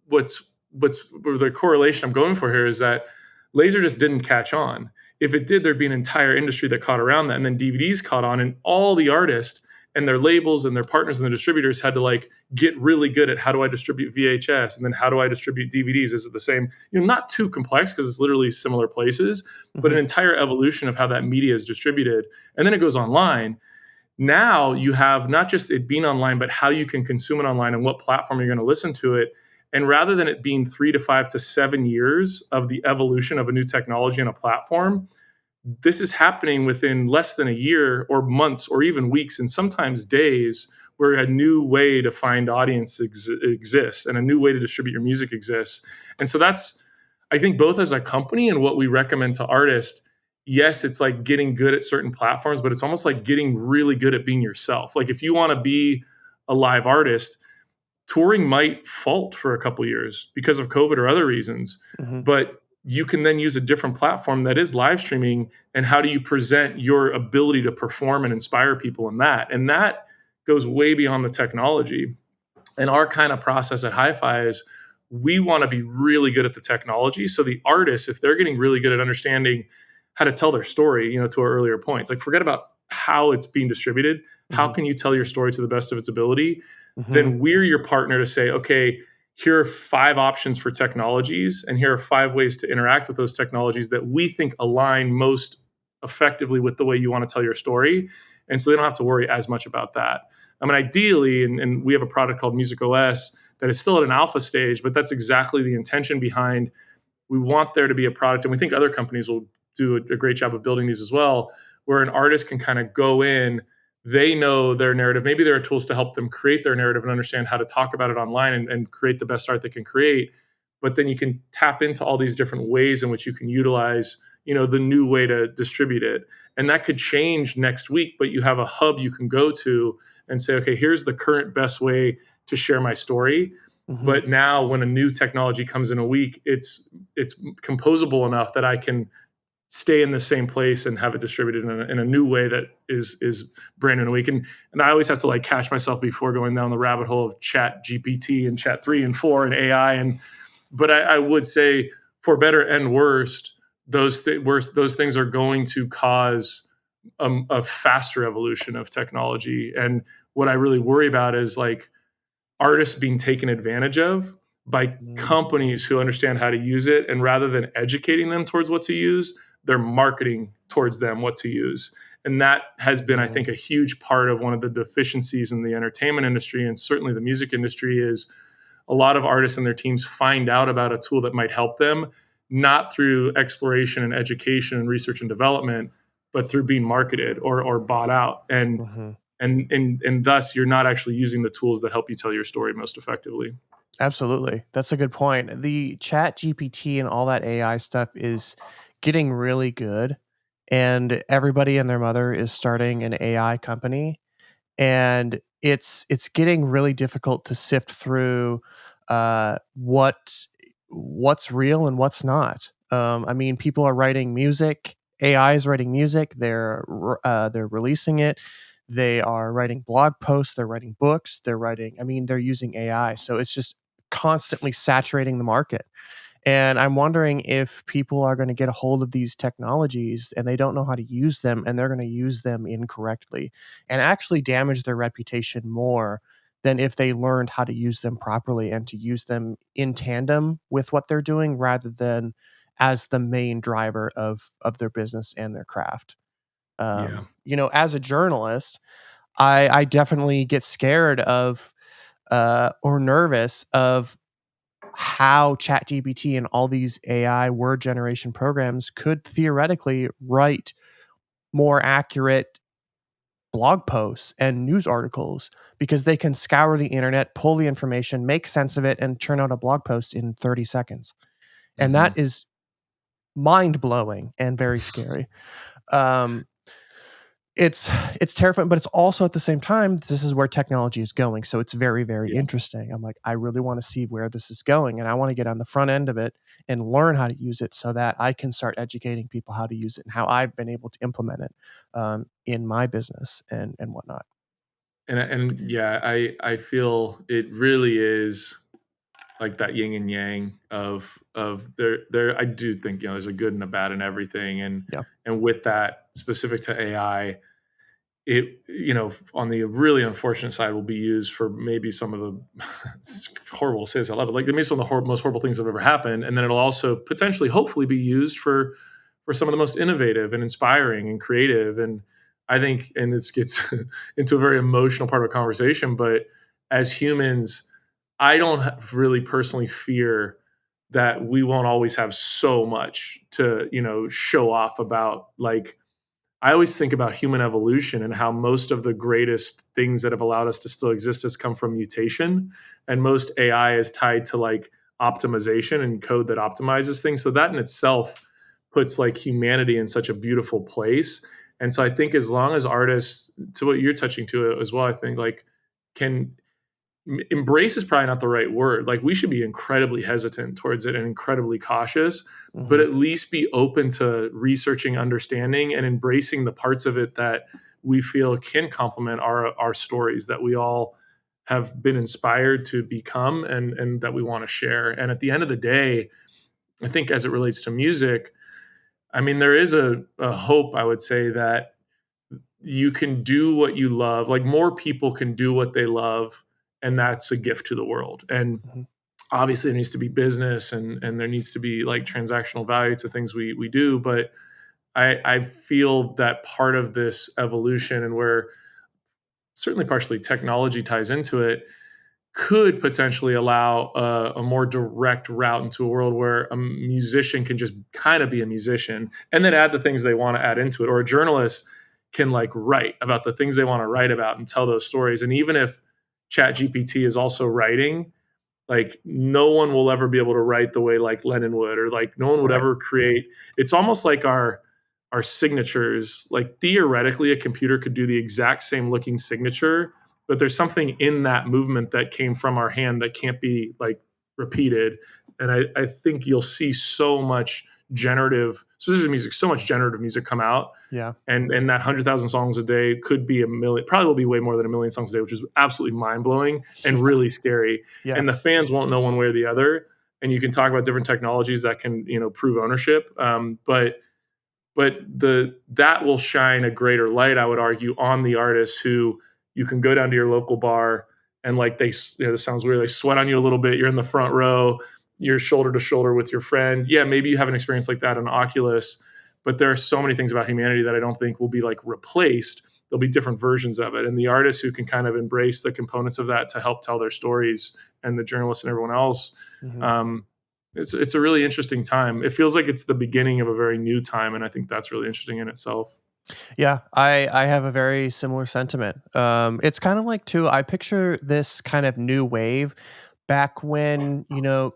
what's the correlation I'm going for here is that laser just didn't catch on. If it did, there'd be an entire industry that caught around that, and then DVDs caught on, and all the artists and their labels and their partners and the distributors had to like get really good at how do I distribute VHS, and then how do I distribute DVDs? Is it the same? Not too complex because it's literally similar places, but Mm-hmm. an entire evolution of how that media is distributed, and then it goes online. Now you have not just it being online, but how you can consume it online and what platform you're going to listen to it. And rather than it being 3 to 5 to 7 years of the evolution of a new technology and a platform, this is happening within less than a year or months or even weeks and sometimes days, where a new way to find audience exists and a new way to distribute your music exists. And so that's, I think, both as a company and what we recommend to artists. Yes, it's like getting good at certain platforms, but it's almost like getting really good at being yourself. Like if you want to be a live artist, touring might fault for a couple years because of COVID or other reasons, Mm-hmm. but you can then use a different platform that is live streaming. And how do you present your ability to perform and inspire people in that? And that goes way beyond the technology. And our kind of process at HiFi is we want to be really good at the technology. So the artists, if they're getting really good at understanding how to tell their story, to our earlier points, like forget about how it's being distributed. How Mm-hmm. can you tell your story to the best of its ability? Mm-hmm. Then we're your partner to say, okay, here are 5 options for technologies, and here are 5 ways to interact with those technologies that we think align most effectively with the way you want to tell your story. And so they don't have to worry as much about that. I mean, ideally, and we have a product called Music OS that is still at an alpha stage, but that's exactly the intention behind. We want there to be a product, and we think other companies will do a great job of building these as well, where an artist can kind of go in, they know their narrative. Maybe there are tools to help them create their narrative and understand how to talk about it online and create the best art they can create. But then you can tap into all these different ways in which you can utilize, the new way to distribute it. And that could change next week, but you have a hub you can go to and say, okay, here's the current best way to share my story. Mm-hmm. But now when a new technology comes in a week, it's composable enough that I can stay in the same place and have it distributed in a new way that is brand new and week. And I always have to like catch myself before going down the rabbit hole of Chat GPT and Chat 3 and 4 and AI. But I would say, for better and worst, those things are going to cause a faster evolution of technology. And what I really worry about is like artists being taken advantage of by Mm-hmm. companies who understand how to use it. And rather than educating them towards what to use, they're marketing towards them what to use. And that has been, I think, a huge part of one of the deficiencies in the entertainment industry and certainly the music industry is a lot of artists and their teams find out about a tool that might help them, not through exploration and education and research and development, but through being marketed or bought out. And Mm-hmm. and thus you're not actually using the tools that help you tell your story most effectively. Absolutely. That's a good point. The chat GPT and all that AI stuff is getting really good. And everybody and their mother is starting an AI company. And it's getting really difficult to sift through what's real and what's not. I mean, people are writing music. AI is writing music. They're releasing it. They are writing blog posts. They're writing books. They're writing. I mean, they're using AI. So it's just constantly saturating the market. And I'm wondering if people are going to get a hold of these technologies and they don't know how to use them and they're going to use them incorrectly and actually damage their reputation more than if they learned how to use them properly and to use them in tandem with what they're doing rather than as the main driver of their business and their craft. Yeah. As a journalist, I definitely get scared of or nervous of how ChatGPT and all these AI word generation programs could theoretically write more accurate blog posts and news articles because they can scour the internet, pull the information, make sense of it, and churn out a blog post in 30 seconds. And that Mhm. is mind blowing and very scary. Um, it's terrifying, but it's also at the same time, this is where technology is going. So it's very, very Yeah. interesting. I'm like, I really want to see where this is going, and I want to get on the front end of it and learn how to use it so that I can start educating people how to use it and how I've been able to implement it in my business and whatnot. And yeah, I feel it really is like that yin and yang of there. I do think, there's a good and a bad in everything, Yeah. and with that specific to AI, it, on the really unfortunate side, will be used for maybe some of the it's horrible to say this out loud, but like maybe some of the most horrible things that have ever happened, and then it'll also potentially, hopefully, be used for some of the most innovative and inspiring and creative. And I think, and this gets into a very emotional part of a conversation, but as humans, I don't really personally fear that we won't always have so much to, show off about. Like, I always think about human evolution and how most of the greatest things that have allowed us to still exist has come from mutation. And most AI is tied to like optimization and code that optimizes things. So that in itself puts like humanity in such a beautiful place. And so I think as long as artists, to what you're touching to as well, I think like can embrace is probably not the right word. Like, we should be incredibly hesitant towards it and incredibly cautious, but Hmm. at least be open to researching, understanding, and embracing the parts of it that we feel can complement our stories that we all have been inspired to become, and that we want to share. And at the end of the day, I think as it relates to music, I mean, there is a hope, I would say, that you can do what you love. Like, more people can do what they love, and that's a gift to the world. And Hmm. obviously, there needs to be business, and there needs to be like transactional value to things we do. But I feel that part of this evolution, and where certainly partially technology ties into it, could potentially allow a more direct route into a world where a musician can just kind of be a musician and then add the things they want to add into it, or a journalist can like write about the things they want to write about and tell those stories. And even if chat gpt is also writing, like, no one will ever be able to write the way like Lennon would, or like no one would Right. ever create. It's almost like our signatures. Like, theoretically, a computer could do the exact same looking signature, but there's something in that movement that came from our hand that can't be like repeated. And I think you'll see so much generative, specifically music, so much generative music come out, Yeah. and that 100,000 songs a day could be a million, probably will be way more than a million songs a day, which is absolutely mind blowing and Yeah. really scary. Yeah. And the fans won't know one way or the other. And you can talk about different technologies that can, prove ownership. But the that will shine a greater light, I would argue, on the artists who you can go down to your local bar, and like this sounds weird, they sweat on you a little bit. You're in the front row, you're shoulder to shoulder with your friend. Yeah, maybe you have an experience like that on Oculus, but there are so many things about humanity that I don't think will be like replaced. There'll be different versions of it, and the artists who can kind of embrace the components of that to help tell their stories, and the journalists and everyone else. Hmm. Um, it's a really interesting time. It feels like it's the beginning of a very new time, and I think that's really interesting in itself. Yeah, I have a very similar sentiment. It's kind of like too. I picture this kind of new wave back when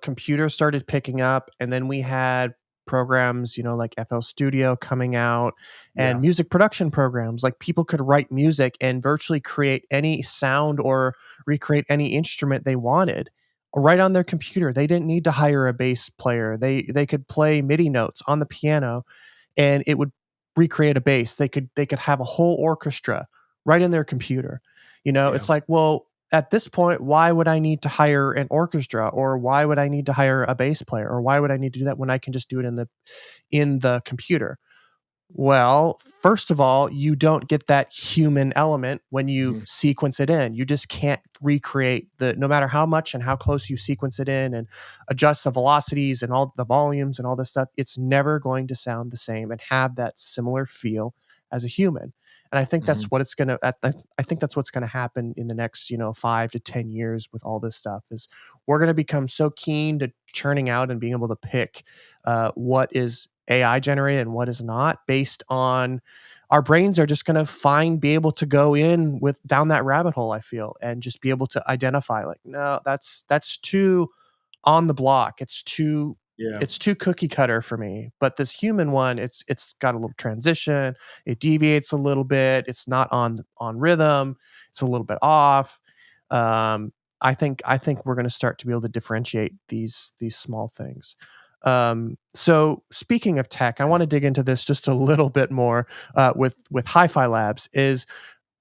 computers started picking up, and then we had programs like FL Studio coming out, and Yeah. music production programs. Like, people could write music and virtually create any sound or recreate any instrument they wanted right on their computer. They didn't need to hire a bass player. They could play MIDI notes on the piano and it would recreate a bass. They could have a whole orchestra right in their computer. Yeah. It's like, well, at this point, why would I need to hire an orchestra, or why would I need to hire a bass player, or why would I need to do that when I can just do it in the computer? Well, first of all, you don't get that human element when you Mhm. sequence it in. You just can't recreate no matter how much and how close you sequence it in and adjust the velocities and all the volumes and all this stuff. It's never going to sound the same and have that similar feel as a human. And I think Mhm. that's what it's gonna. I think that's what's gonna happen in the next 5 to 10 years with all this stuff. Is we're gonna become so keen to churning out and being able to pick what is AI generated and what is not, based on our brains are just going to be able to go in with down that rabbit hole, I feel, and just be able to identify like, no, that's too on the block. It's too Yeah. it's too cookie cutter for me. But this human one, it's got a little transition. It deviates a little bit. It's not on rhythm. It's a little bit off. I think we're going to start to be able to differentiate these small things. So speaking of tech, I want to dig into this just a little bit more with HiFi Labs. Is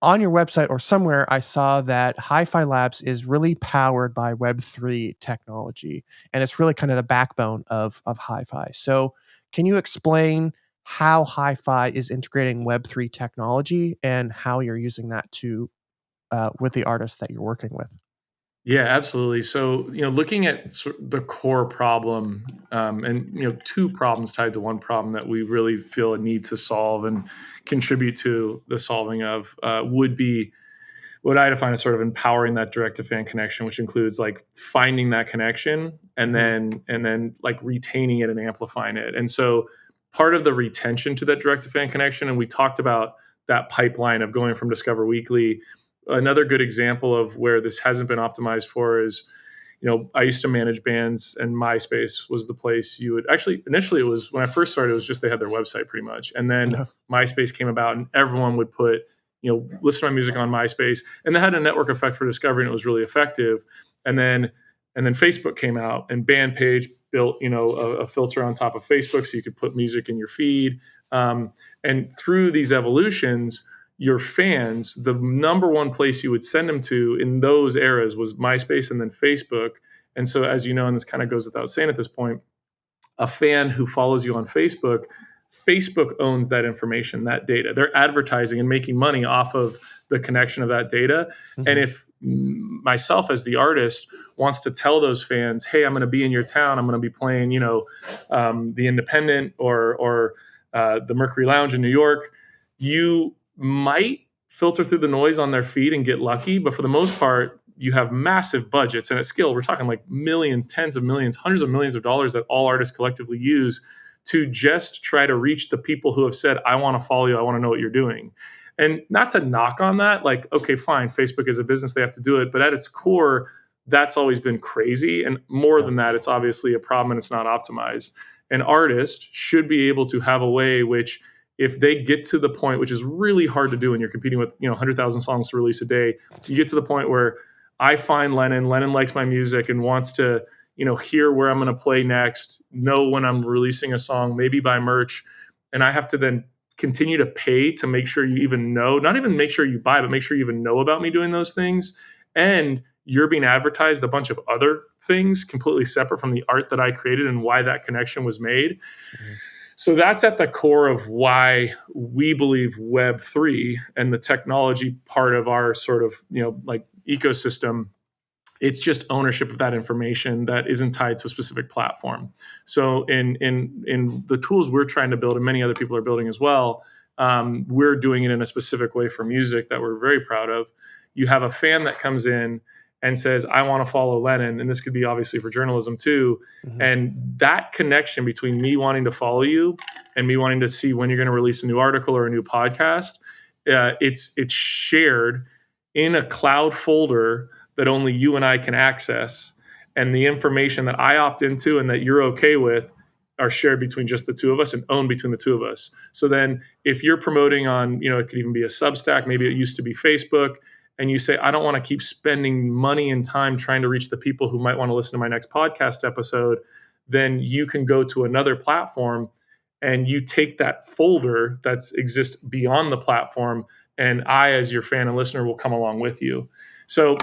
on your website or somewhere, I saw that HiFi Labs is really powered by Web3 technology, and it's really kind of the backbone of HiFi. So, can you explain how HiFi is integrating Web3 technology and how you're using that to with the artists that you're working with? Yeah, absolutely. So, looking at the core problem, and two problems tied to one problem that we really feel a need to solve and contribute to the solving of, would be what I define as sort of empowering that direct to fan connection, which includes like finding that connection and Mhm. then like retaining it and amplifying it. And so part of the retention to that direct to fan connection, and we talked about that pipeline of going from Discover Weekly. Another good example of where this hasn't been optimized for is, I used to manage bands, and MySpace was the place you would actually initially, it was when I first started, it was just they had their website pretty much. And then MySpace came about and everyone would put, listen to my music on MySpace. And they had a network effect for discovery and it was really effective. And then Facebook came out and Bandpage built, a filter on top of Facebook so you could put music in your feed. And through these evolutions, your fans, the number one place you would send them to in those eras was MySpace and then Facebook. And so, as you know, and this kind of goes without saying at this point, a fan who follows you on Facebook, Facebook owns that information, that data. They're advertising and making money off of the connection of that data. And Mhm. if myself as the artist wants to tell those fans, hey, I'm going to be in your town, I'm going to be playing, the Independent or the Mercury Lounge in New York, you might filter through the noise on their feed and get lucky. But for the most part, you have massive budgets. And at scale, we're talking like millions, tens of millions, hundreds of millions of dollars that all artists collectively use to just try to reach the people who have said, I want to follow you, I want to know what you're doing. And not to knock on that, like, okay, fine, Facebook is a business, they have to do it. But at its core, that's always been crazy. And more than that, it's obviously a problem and it's not optimized. An artist should be able to have a way which, if they get to the point, which is really hard to do when you're competing with 100,000 songs to release a day, you get to the point where I find Lennon likes my music and wants to hear where I'm going to play next, know when I'm releasing a song, maybe buy merch, and I have to then continue to pay to make sure you even know, not even make sure you buy, but make sure you even know about me doing those things. And you're being advertised a bunch of other things completely separate from the art that I created and why that connection was made. Mhm. So that's at the core of why we believe Web3 and the technology part of our sort of, like ecosystem, it's just ownership of that information that isn't tied to a specific platform. So in the tools we're trying to build, and many other people are building as well, we're doing it in a specific way for music that we're very proud of. You have a fan that comes in and says, I want to follow Lennon, and this could be obviously for journalism too. Mhm. And that connection between me wanting to follow you and me wanting to see when you're going to release a new article or a new podcast, it's shared in a cloud folder that only you and I can access. And the information that I opt into and that you're okay with are shared between just the two of us and owned between the two of us. So then if you're promoting on, it could even be a Substack, maybe it used to be Facebook, and you say, I don't want to keep spending money and time trying to reach the people who might want to listen to my next podcast episode, then you can go to another platform and you take that folder that's exists beyond the platform, and I, as your fan and listener, will come along with you. So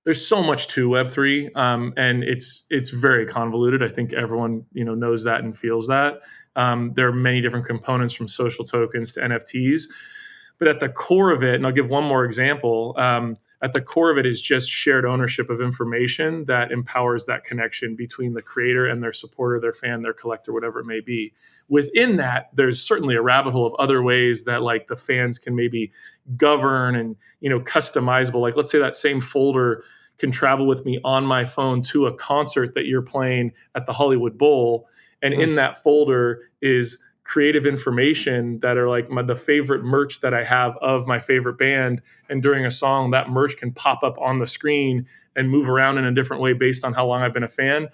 there's so much to Web3, and it's very convoluted. I think everyone knows that and feels that. There are many different components from social tokens to NFTs, but at the core of it, and I'll give one more example. At the core of it is just shared ownership of information that empowers that connection between the creator and their supporter, their fan, their collector, whatever it may be. Within that, there's certainly a rabbit hole of other ways that like the fans can maybe govern and customizable. Like let's say that same folder can travel with me on my phone to a concert that you're playing at the Hollywood Bowl, and Mhm. in that folder is creative information that are like the favorite merch that I have of my favorite band. And during a song, that merch can pop up on the screen and move around in a different way based on how long I've been a fan.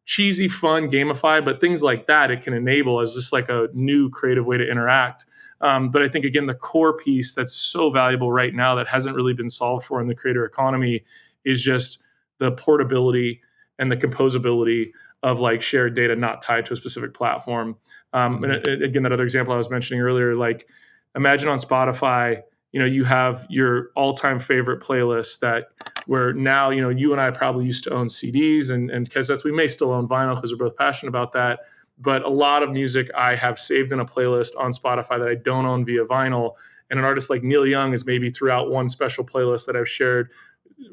cheesy, fun, gamify, but things like that it can enable as just like a new creative way to interact. But I think, again, the core piece that's so valuable right now that hasn't really been solved for in the creator economy is just the portability and the composability of like shared data not tied to a specific platform. Again, that other example I was mentioning earlier, like imagine on Spotify, you have your all-time favorite playlist that where now, you and I probably used to own CDs and cassettes. We may still own vinyl because we're both passionate about that. But a lot of music I have saved in a playlist on Spotify that I don't own via vinyl. And an artist like Neil Young is maybe throughout one special playlist that I've shared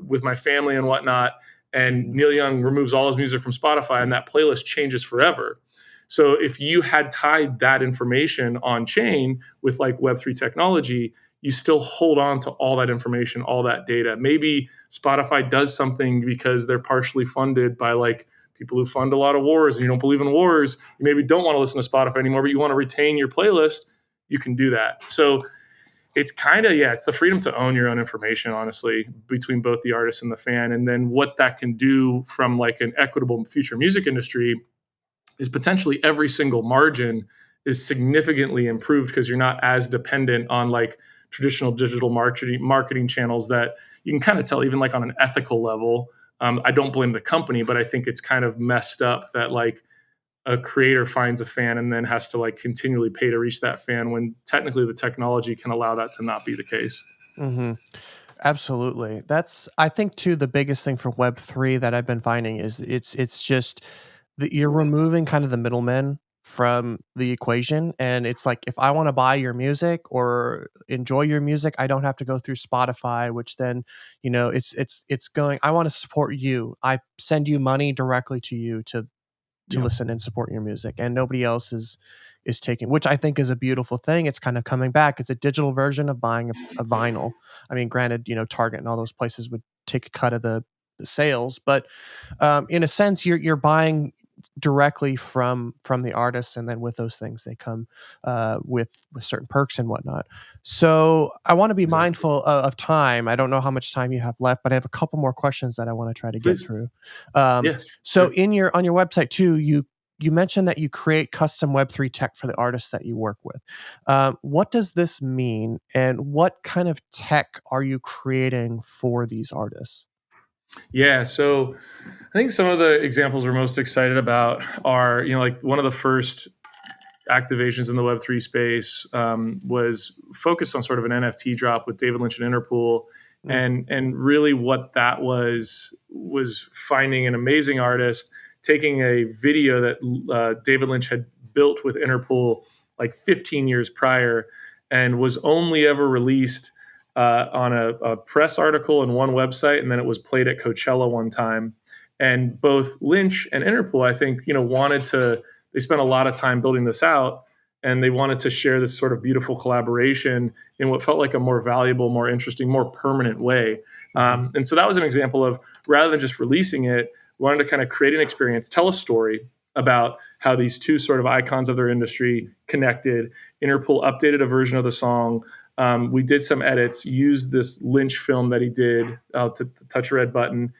with my family and whatnot. And Neil Young removes all his music from Spotify, and that playlist changes forever. So if you had tied that information on chain with like Web3 technology, you still hold on to all that information, all that data. Maybe Spotify does something because they're partially funded by like people who fund a lot of wars and you don't believe in wars. You maybe don't want to listen to Spotify anymore, but you want to retain your playlist. You can do that. So it's kind of, yeah, it's the freedom to own your own information, honestly, between both the artist and the fan. And then what that can do from like an equitable future music industry is potentially every single margin is significantly improved because you're not as dependent on like traditional digital marketing channels that you can kind of tell, even like on an ethical level. I don't blame the company, but I think it's kind of messed up that like a creator finds a fan and then has to like continually pay to reach that fan when technically the technology can allow that to not be the case. Mm-hmm. Absolutely. That's, I think, too, the biggest thing for Web3 that I've been finding is it's just that you're removing kind of the middlemen from the equation. And it's like, if I want to buy your music or enjoy your music, I don't have to go through Spotify, which then, it's going, I want to support you. I send you money directly to you to Yeah. listen and support your music, and nobody else is taking, which I think is a beautiful thing. It's kind of coming back. It's a digital version of buying a vinyl. I mean, granted, Target and all those places would take a cut of the sales, but in a sense, you're buying directly from the artists, and then with those things they come with certain perks and whatnot. So I want to be Exactly. mindful of time. I don't know how much time you have left, but I have a couple more questions that I want to try to get Please. through. um, Yeah. so Sure. in your on your website too, you mentioned that you create custom Web3 tech for the artists that you work with. What does this mean, and what kind of tech are you creating for these artists? Yeah. So I think some of the examples we're most excited about are, like one of the first activations in the Web3 space was focused on sort of an NFT drop with David Lynch and Interpol. Mm, And really what that was finding an amazing artist, taking a video that David Lynch had built with Interpol like 15 years prior and was only ever released on a press article and one website, and then it was played at Coachella one time. And both Lynch and Interpol, I think, wanted to. They spent a lot of time building this out, and they wanted to share this sort of beautiful collaboration in what felt like a more valuable, more interesting, more permanent way. mhm, And so that was an example of, rather than just releasing it, we wanted to kind of create an experience, tell a story about how these two sort of icons of their industry connected. Interpol updated a version of the song. We did some edits, used this Lynch film that he did to touch a red button,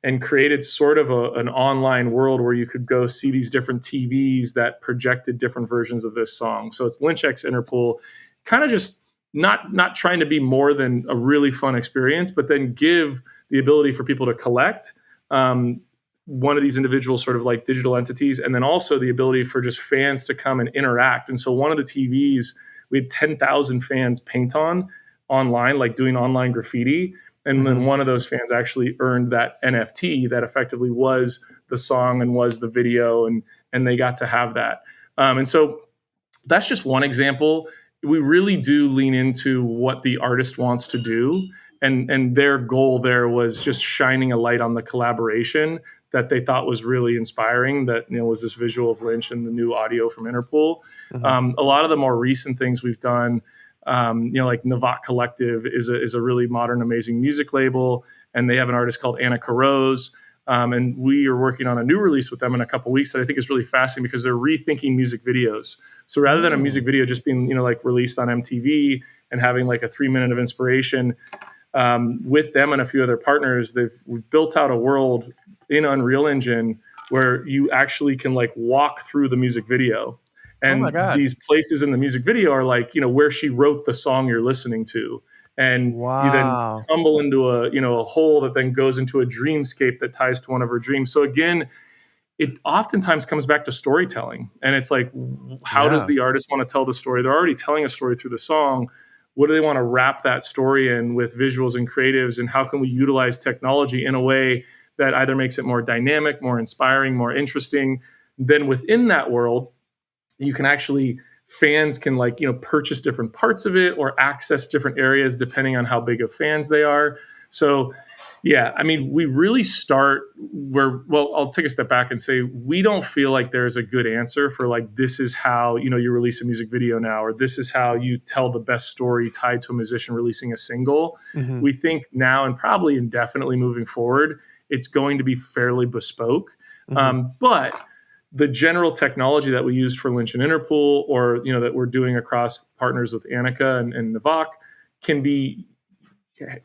and created sort of an online world where you could go see these different TVs that projected different versions of this song. So it's Lynch X Interpol, kind of just not trying to be more than a really fun experience, but then give the ability for people to collect one of these individual sort of like digital entities, and then also the ability for just fans to come and interact. And so one of the TVs we had 10,000 fans paint on online, like doing online graffiti. And then mhm, one of those fans actually earned that NFT that effectively was the song and was the video, and they got to have that. And so that's just one example. We really do lean into what the artist wants to do, and their goal there was just shining a light on the collaboration that they thought was really inspiring. That was this visual of Lynch and the new audio from Interpol. mhm, A lot of the more recent things we've done, like Navat Collective is a really modern, amazing music label, and they have an artist called Anna Caroz. And we are working on a new release with them in a couple weeks that I think is really fascinating because they're rethinking music videos. So rather than a music mm, video just being, like released on MTV and having like a 3 minute of inspiration, with them and a few other partners, we've built out a world in Unreal Engine where you actually can like walk through the music video. Oh my And God. these places in the music video are like, where she wrote the song you're listening to. And you then Wow. tumble into a hole that then goes into a dreamscape that ties to one of her dreams. So again, it oftentimes comes back to storytelling. And it's like, how does Yeah. the artist want to tell the story? They're already telling a story through the song. What do they want to wrap that story in with visuals and creatives? And how can we utilize technology in a way that either makes it more dynamic, more inspiring, more interesting? Then within that world, you can actually, fans can like, purchase different parts of it or access different areas depending on how big of fans they are. So yeah, I mean, we really start where, well, I'll take a step back and say we don't feel like there's a good answer for like, this is how, you release a music video now, or this is how you tell the best story tied to a musician releasing a single. Hmm. We think now and probably indefinitely moving forward, it's going to be fairly bespoke. Hmm. But the general technology that we used for Lynch and Interpol, or that we're doing across partners with Anika and Navak, can be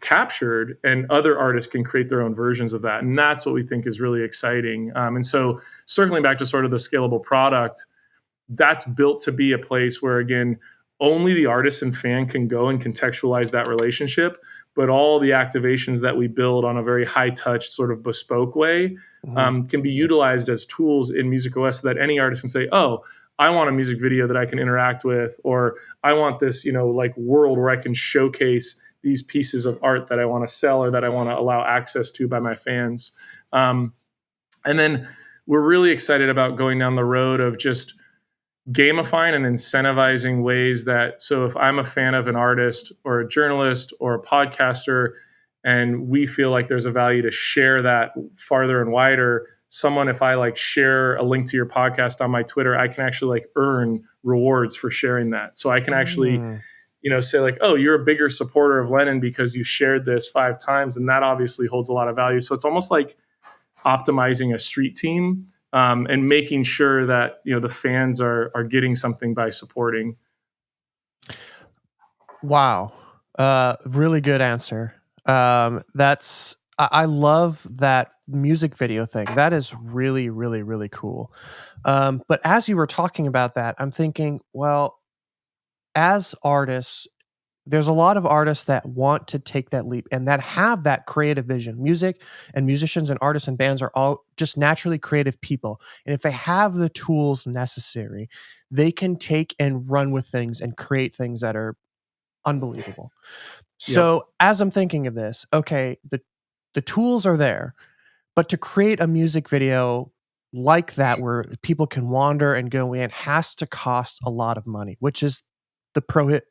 captured, and other artists can create their own versions of that. And that's what we think is really exciting. And so circling back to sort of the scalable product, that's built to be a place where, again, only the artist and fan can go and contextualize that relationship, but all the activations that we build on a very high touch sort of bespoke way Hmm. can be utilized as tools in Music OS, so that any artist can say, oh, I want a music video that I can interact with, or I want this, like world where I can showcase these pieces of art that I want to sell or that I want to allow access to by my fans. And then we're really excited about going down the road of just gamifying and incentivizing ways that, so if I'm a fan of an artist or a journalist or a podcaster, and we feel like there's a value to share that farther and wider, someone, if I like share a link to your podcast on my Twitter, I can actually like earn rewards for sharing that. So I can actually, Mm. say like, oh, you're a bigger supporter of Lennon because you shared this 5 times, and that obviously holds a lot of value. So it's almost like optimizing a street team, and making sure that the fans are getting something by supporting. Wow. Really good answer. I love that music video thing. That is really, really, really cool. But as you were talking about that, I'm thinking, well, as artists, there's a lot of artists that want to take that leap and that have that creative vision. Music and musicians and artists and bands are all just naturally creative people. And if they have the tools necessary, they can take and run with things and create things that are unbelievable. Yep. So as I'm thinking of this, okay, the tools are there, but to create a music video like that where people can wander and go in has to cost a lot of money, which is the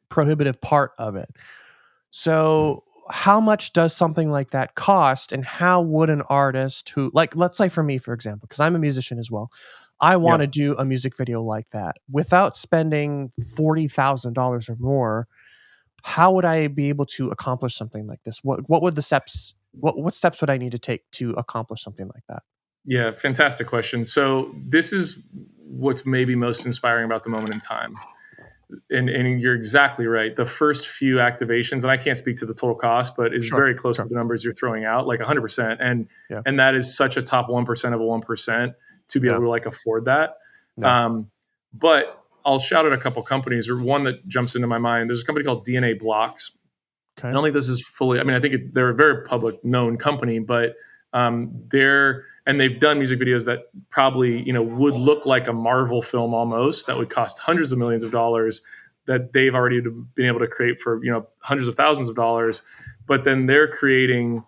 prohibitive part of it. So how much does something like that cost, and how would an artist who, like, let's say for me, for example, because I'm a musician as well, I want to Yep. do a music video like that without spending $40,000 or more. How would I be able to accomplish something like this? What would the steps what steps would I need to take to accomplish something like that? Yeah, fantastic question. So this is what's maybe most inspiring about the moment in time. And you're exactly right. The first few activations, and I can't speak to the total cost, but is Sure, very close to sure. the numbers you're throwing out, like 100%. And Yeah, and that is such a top 1% of a 1% to be able yeah, to like afford that. yeah. Um, but I'll shout out a couple companies, or one that jumps into my mind. There's a company called DNA Blocks. I Okay. don't think this is fully. I mean, I think they're a very public known company, but they've done music videos that probably would look like a Marvel film almost. That would cost hundreds of millions of dollars. That they've already been able to create for hundreds of thousands of dollars. But then they're creating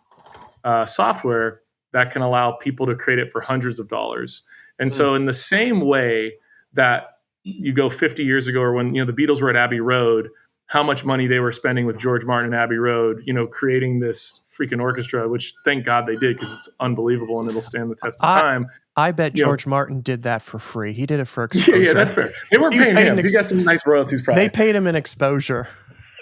software that can allow people to create it for hundreds of dollars. And Mm. so, in the same way that you go 50 years ago, or when the Beatles were at Abbey Road, how much money they were spending with George Martin and Abbey Road, creating this freaking orchestra, which thank God they did, because it's unbelievable and it'll stand the test of I time. I bet You know, George Martin did that for free. He did it for yeah, exposure. that's fair. They weren't He was paying paid an him. He got some nice royalties, they probably. paid him an exposure.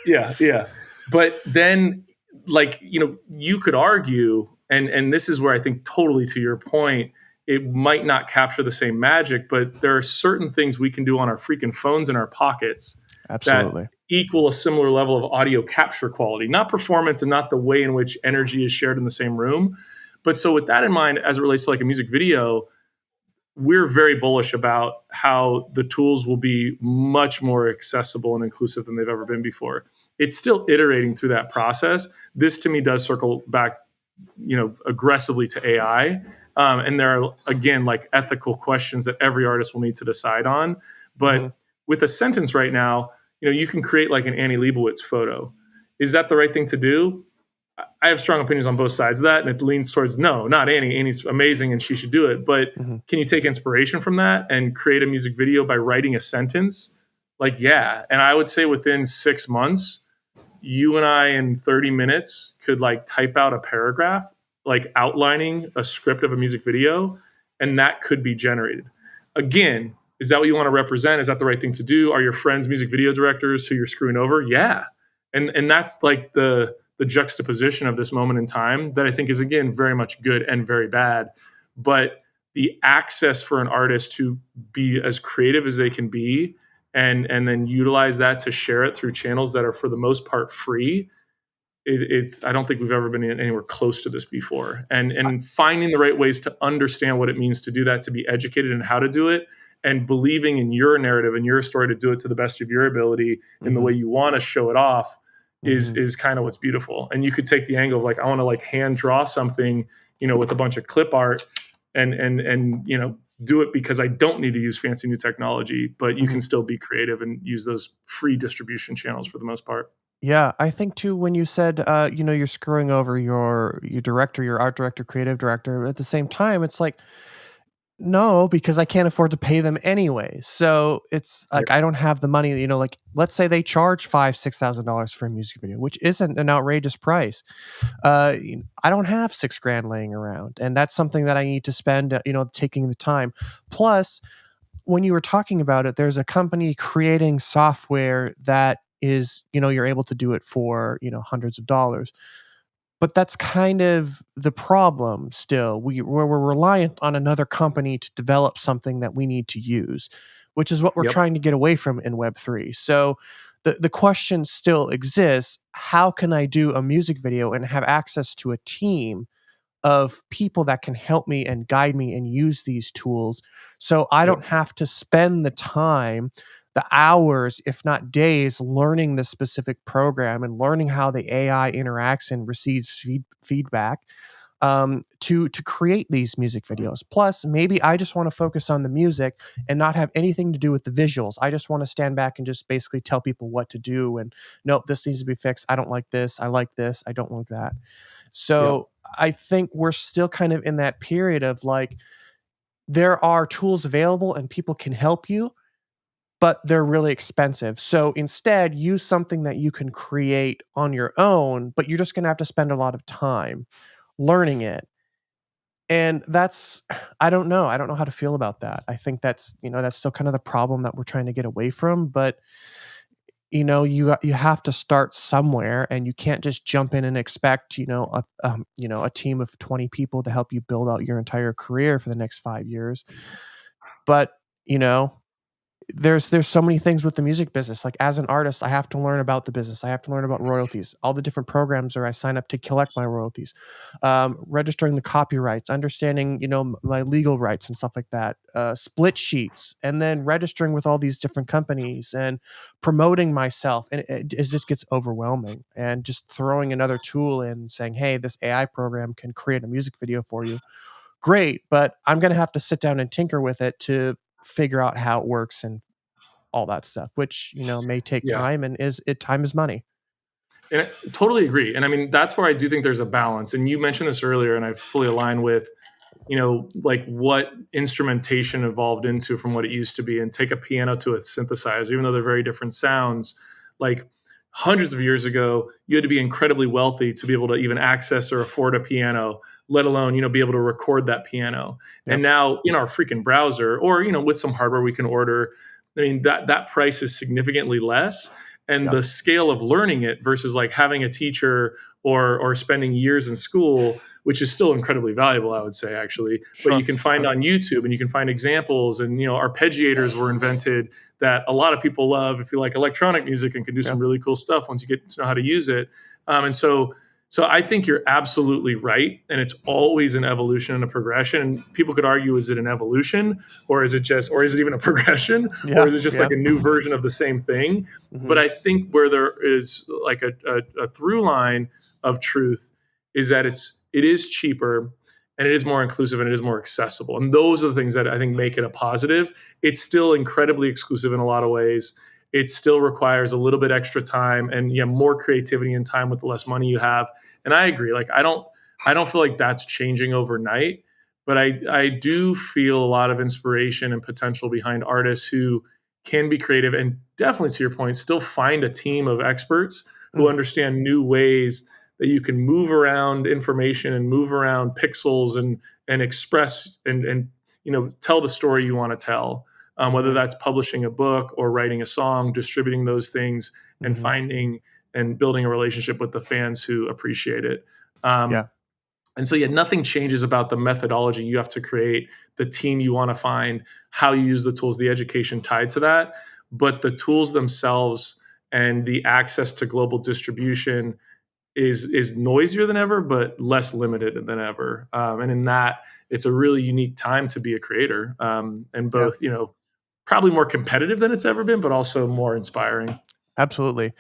Yeah, yeah. But then, like, you could argue, and this is where I think, totally to your point, it might not capture the same magic, but there are certain things we can do on our freaking phones in our pockets that Absolutely. equal a similar level of audio capture quality, not performance and not the way in which energy is shared in the same room. But so with that in mind, as it relates to like a music video, we're very bullish about how the tools will be much more accessible and inclusive than they've ever been before. It's still iterating through that process. This to me does circle back, aggressively to AI. And there are, again, like ethical questions that every artist will need to decide on. Mm-hmm. But with a sentence right now, you can create like an Annie Leibovitz photo. Is that the right thing to do? I have strong opinions on both sides of that, and it leans towards no, not Annie. Annie's amazing and she should do it. But Mm-hmm. can you take inspiration from that and create a music video by writing a sentence? Like, yeah. And I would say within 6 months, you and I in 30 minutes could like type out a paragraph, like outlining a script of a music video, and that could be generated. Again, is that what you want to represent? Is that the right thing to do? Are your friends music video directors who you're screwing over? Yeah. And that's like the juxtaposition of this moment in time that I think is, again, very much good and very bad. But the access for an artist to be as creative as they can be and then utilize that to share it through channels that are for the most part free, it's I don't think we've ever been anywhere close to this before. And finding the right ways to understand what it means to do that, to be educated in how to do it, and believing in your narrative and your story to do it to the best of your ability in the Mm-hmm. way you want to show it off is Mm-hmm. is kind of what's beautiful. And you could take the angle of like, I want to like hand draw something, with a bunch of clip art and do it because I don't need to use fancy new technology, but you Mm-hmm. can still be creative and use those free distribution channels for the most part. Yeah, I think too when you said, you're screwing over your director, your art director, creative director. At the same time, it's like, no, because I can't afford to pay them anyway. So it's Right. like I don't have the money. Like let's say they charge $5,000-6,000 for a music video, which isn't an outrageous price. I don't have 6 grand laying around, and that's something that I need to spend. Taking the time. Plus, when you were talking about it, there's a company creating software that is, you're able to do it for, hundreds of dollars. But that's kind of the problem still. We're reliant on another company to develop something that we need to use, which is what we're Yep. trying to get away from in Web3. So the question still exists. How can I do a music video and have access to a team of people that can help me and guide me and use these tools so I Yep. don't have to spend the time, the hours, if not days, learning the specific program and learning how the AI interacts and receives feedback to create these music videos. Plus, maybe I just want to focus on the music and not have anything to do with the visuals. I just want to stand back and just basically tell people what to do. And nope, this needs to be fixed. I don't like this. I like this. I don't like that. Yep. So I think we're still kind of in that period of like, there are tools available and people can help you, but they're really expensive. So instead, use something that you can create on your own, but you're just going to have to spend a lot of time learning it. And that's, I don't know. I don't know how to feel about that. I think that's still kind of the problem that we're trying to get away from. But you have to start somewhere, and you can't just jump in and expect a team of 20 people to help you build out your entire career for the next 5 years. But you know there's so many things with the music business. Like as an artist, I have to learn about the business. I have to learn about royalties, all the different programs where I sign up to collect my royalties, registering the copyrights, understanding my legal rights and stuff like that, split sheets, and then registering with all these different companies and promoting myself. And it just gets overwhelming. And just throwing another tool in, saying, "Hey, this AI program can create a music video for you." Great, but I'm going to have to sit down and tinker with it to figure out how it works and all that stuff, which, may take Yeah. time, and time is money. And I totally agree. And I mean, that's where I do think there's a balance. And you mentioned this earlier, and I fully align with, like what instrumentation evolved into from what it used to be, and take a piano to a synthesizer, even though they're very different sounds. Like hundreds of years ago, you had to be incredibly wealthy to be able to even access or afford a piano, let alone, be able to record that piano. And Yep. now in our freaking browser, or, with some hardware we can order, I mean, that price is significantly less. And Yep. the scale of learning it versus like having a teacher or spending years in school, which is still incredibly valuable, I would say, actually. But you Sure. can find on YouTube, and you can find examples. And arpeggiators were invented that a lot of people love if you like electronic music, and can do some Yep. really cool stuff once you get to know how to use it. And so So I think you're absolutely right, and it's always an evolution and a progression. And people could argue, is it an evolution, or is it even a progression, or Yeah. is it just Yeah. like a new version of the same thing? But Hmm. I think where there is like a through line of truth is that it is cheaper, and it is more inclusive, and it is more accessible. And those are the things that I think make it a positive. It's still incredibly exclusive in a lot of ways. It still requires a little bit extra time and more creativity and time with the less money you have. And I agree. Like I don't feel like that's changing overnight, but I do feel a lot of inspiration and potential behind artists who can be creative and definitely, to your point, still find a team of experts who Mm. understand new ways that you can move around information and move around pixels and express and tell the story you want to tell. Whether Hmm. that's publishing a book or writing a song, distributing those things, and Hmm. finding and building a relationship with the fans who appreciate it. Um, Yeah. and so, yeah, nothing changes about the methodology you have to create, the team you want to find, how you use the tools, the education tied to that. But the tools themselves and the access to global distribution is noisier than ever, but less limited than ever. And in that, it's a really unique time to be a creator, and Yeah. both, probably more competitive than it's ever been, but also more inspiring. Absolutely.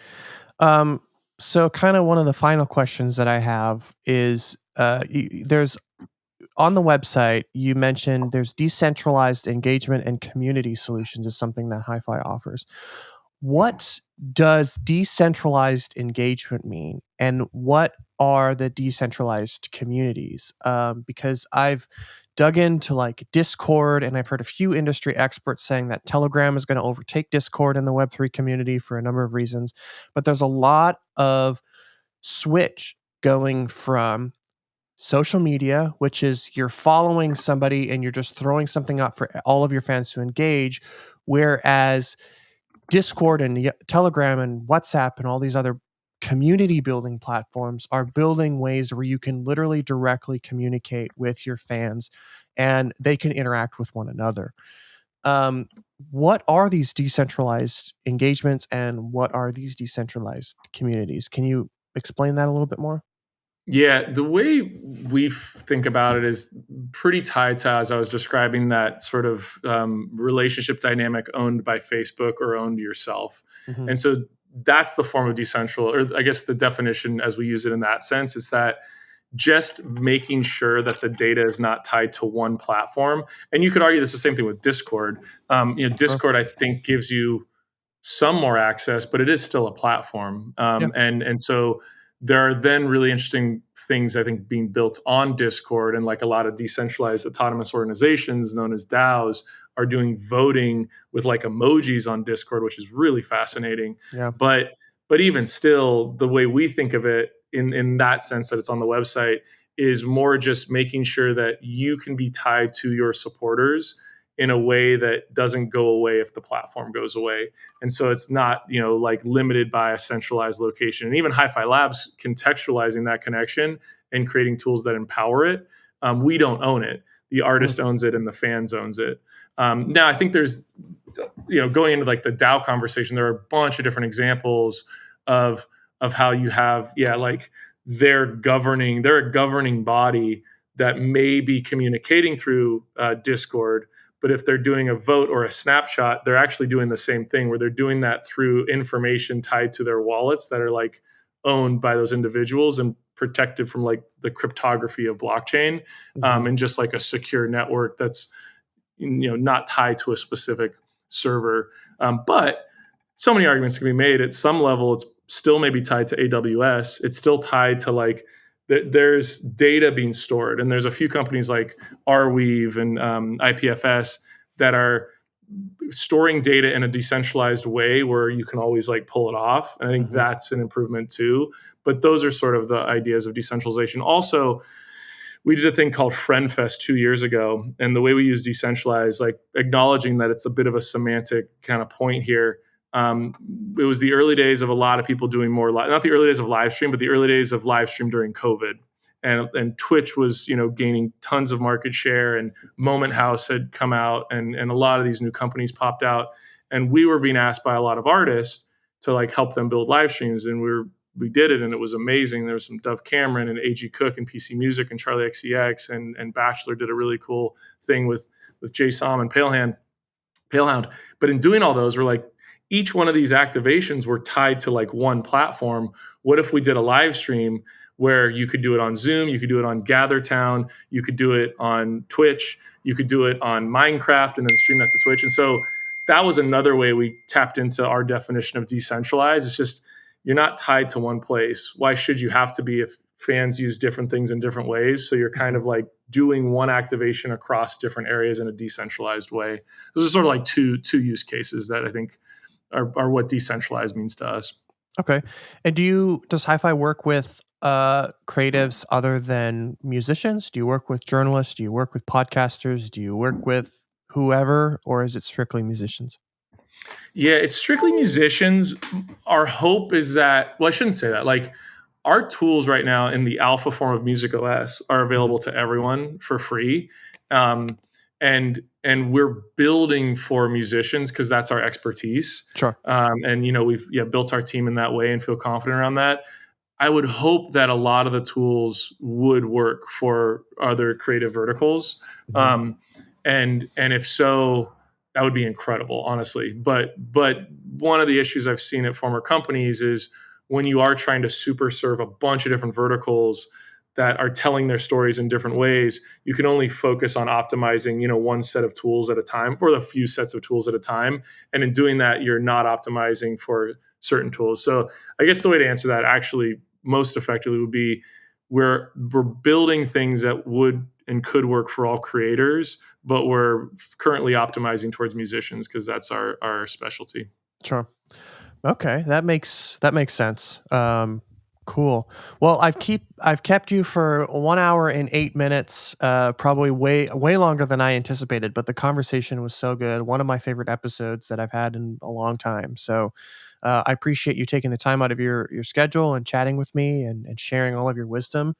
Um, so kind of one of the final questions that I have is there's on the website, you mentioned there's decentralized engagement and community solutions is something that Hi-Fi offers. What does decentralized engagement mean, and what are the decentralized communities? Because I've dug into like Discord, and I've heard a few industry experts saying that Telegram is going to overtake Discord in the Web3 community for a number of reasons. But there's a lot of switch going from social media, which is you're following somebody and you're just throwing something up for all of your fans to engage, whereas Discord and Telegram and WhatsApp and all these other community building platforms are building ways where you can literally directly communicate with your fans and they can interact with one another. Um, what are these decentralized engagements and what are these decentralized communities? Can you explain that a little bit more? Yeah, the way we think about it is pretty tied to, as I was describing, that sort of relationship dynamic owned by Facebook or owned yourself. Hmm. And so that's the form of decentral, or I guess the definition as we use it in that sense is that just making sure that the data is not tied to one platform. And you could argue this the same thing with Discord. Sure. Discord, I think, gives you some more access, but it is still a platform. Yeah. And so there are then really interesting things I think being built on Discord, and like a lot of decentralized autonomous organizations known as DAOs are doing voting with like emojis on Discord, which is really fascinating. Yeah. But even still, the way we think of it in that sense that it's on the website is more just making sure that you can be tied to your supporters in a way that doesn't go away if the platform goes away. And so it's not, like limited by a centralized location. And even HiFi Labs contextualizing that connection and creating tools that empower it. We don't own it. The Mm. artist owns it and the fans owns it. Now I think there's, going into like the DAO conversation, there are a bunch of different examples of how you have, like they're a governing body that may be communicating through Discord, but if they're doing a vote or a snapshot, they're actually doing the same thing where they're doing that through information tied to their wallets that are like owned by those individuals and protected from like the cryptography of blockchain, Mhm. and just like a secure network that's not tied to a specific server. But so many arguments can be made. At some level, it's still maybe tied to AWS. It's still tied to like there's data being stored, and there's a few companies like Arweave and IPFS that are storing data in a decentralized way where you can always like pull it off. And I think Mhm. that's an improvement too. But those are sort of the ideas of decentralization. Also, we did a thing called Friend Fest 2 years ago, and the way we use decentralized, like acknowledging that it's a bit of a semantic kind of point here. Um, it was the early days of a lot of people doing more, not the early days of live stream, but the early days of live stream during COVID, and Twitch was gaining tons of market share, and Moment House had come out, and a lot of these new companies popped out, and we were being asked by a lot of artists to like help them build live streams, and we were we did it, and it was amazing. There was some Dove Cameron and AG Cook and PC Music and Charlie XCX, and Bachelor did a really cool thing with Jay Som and Palehound. But in doing all those, we're like, each one of these activations were tied to like one platform. What if we did a live stream where you could do it on Zoom, you could do it on GatherTown, you could do it on Twitch, you could do it on Minecraft, and then stream that to Twitch? And so that was another way we tapped into our definition of decentralized. It's just, you're not tied to one place. Why should you have to be if fans use different things in different ways? So you're kind of like doing one activation across different areas in a decentralized way. Those are sort of like two use cases that I think are what decentralized means to us. Okay. And does HiFi work with creatives other than musicians? Do you work with journalists? Do you work with podcasters? Do you work with whoever, or is it strictly musicians? Yeah, it's strictly musicians. Our hope is that, well, I shouldn't say that. Like, our tools right now in the alpha form of Music OS are available to everyone for free. Um, and we're building for musicians because that's our expertise. Sure. And we've built our team in that way and feel confident around that. I would hope that a lot of the tools would work for other creative verticals. Um, and if so, that would be incredible, honestly. But one of the issues I've seen at former companies is when you are trying to super serve a bunch of different verticals that are telling their stories in different ways, you can only focus on optimizing, one set of tools at a time, or a few sets of tools at a time. And in doing that, you're not optimizing for certain tools. So I guess the way to answer that actually most effectively would be, we're building things that would and could work for all creators, but we're currently optimizing towards musicians because that's our specialty. Sure. Okay, that makes sense. Cool. Well, I've kept you for 1 hour and 8 minutes, probably way longer than I anticipated, but the conversation was so good. One of my favorite episodes that I've had in a long time. So, I appreciate you taking the time out of your schedule and chatting with me and sharing all of your wisdom.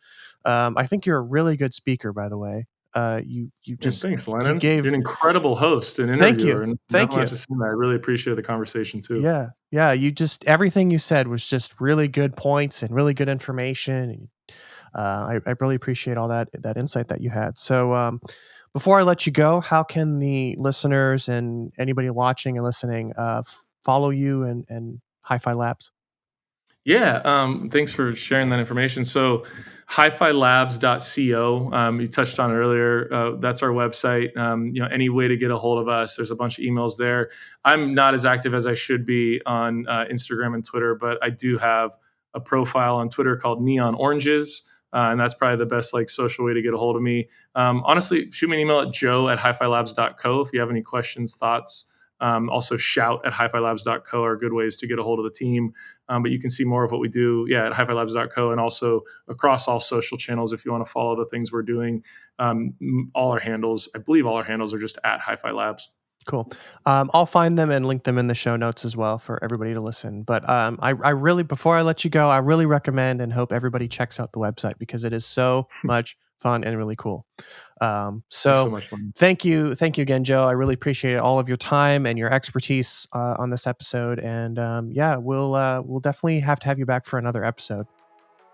I think you're a really good speaker, by the way. You And just thanks, you Lennon. You're gave. an incredible host and Thank interviewer, you, and thank nothing you. much to say that. I really appreciated the conversation too. Yeah, yeah. You just everything you said was just really good points and really good information. And, I really appreciate all that insight that you had. So, before I let you go, how can the listeners and anybody watching and listening follow you and HiFi Labs? Yeah, thanks for sharing that information. So, HiFiLabs.co, you touched on it earlier. That's our website. Any way to get a hold of us, there's a bunch of emails there. I'm not as active as I should be on Instagram and Twitter, but I do have a profile on Twitter called Neon Oranges. And that's probably the best like social way to get a hold of me. Honestly, shoot me an email at joe@hifilabs.co if you have any questions, thoughts. Also, shout at hifilabs.co are good ways to get a hold of the team. But you can see more of what we do, at hifilabs.co, and also across all social channels if you want to follow the things we're doing. All our handles, I believe all our handles are just at HiFi Labs. Cool. I'll find them and link them in the show notes as well for everybody to listen. But I really, before I let you go, I really recommend and hope everybody checks out the website because it is so much fun and really cool. Thanks so So much, Lennon. thank you again, Joe. I really appreciate all of your time and your expertise on this episode. And we'll definitely have to have you back for another episode.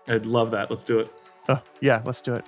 I'd love that. Let's do it. Oh, yeah, let's do it.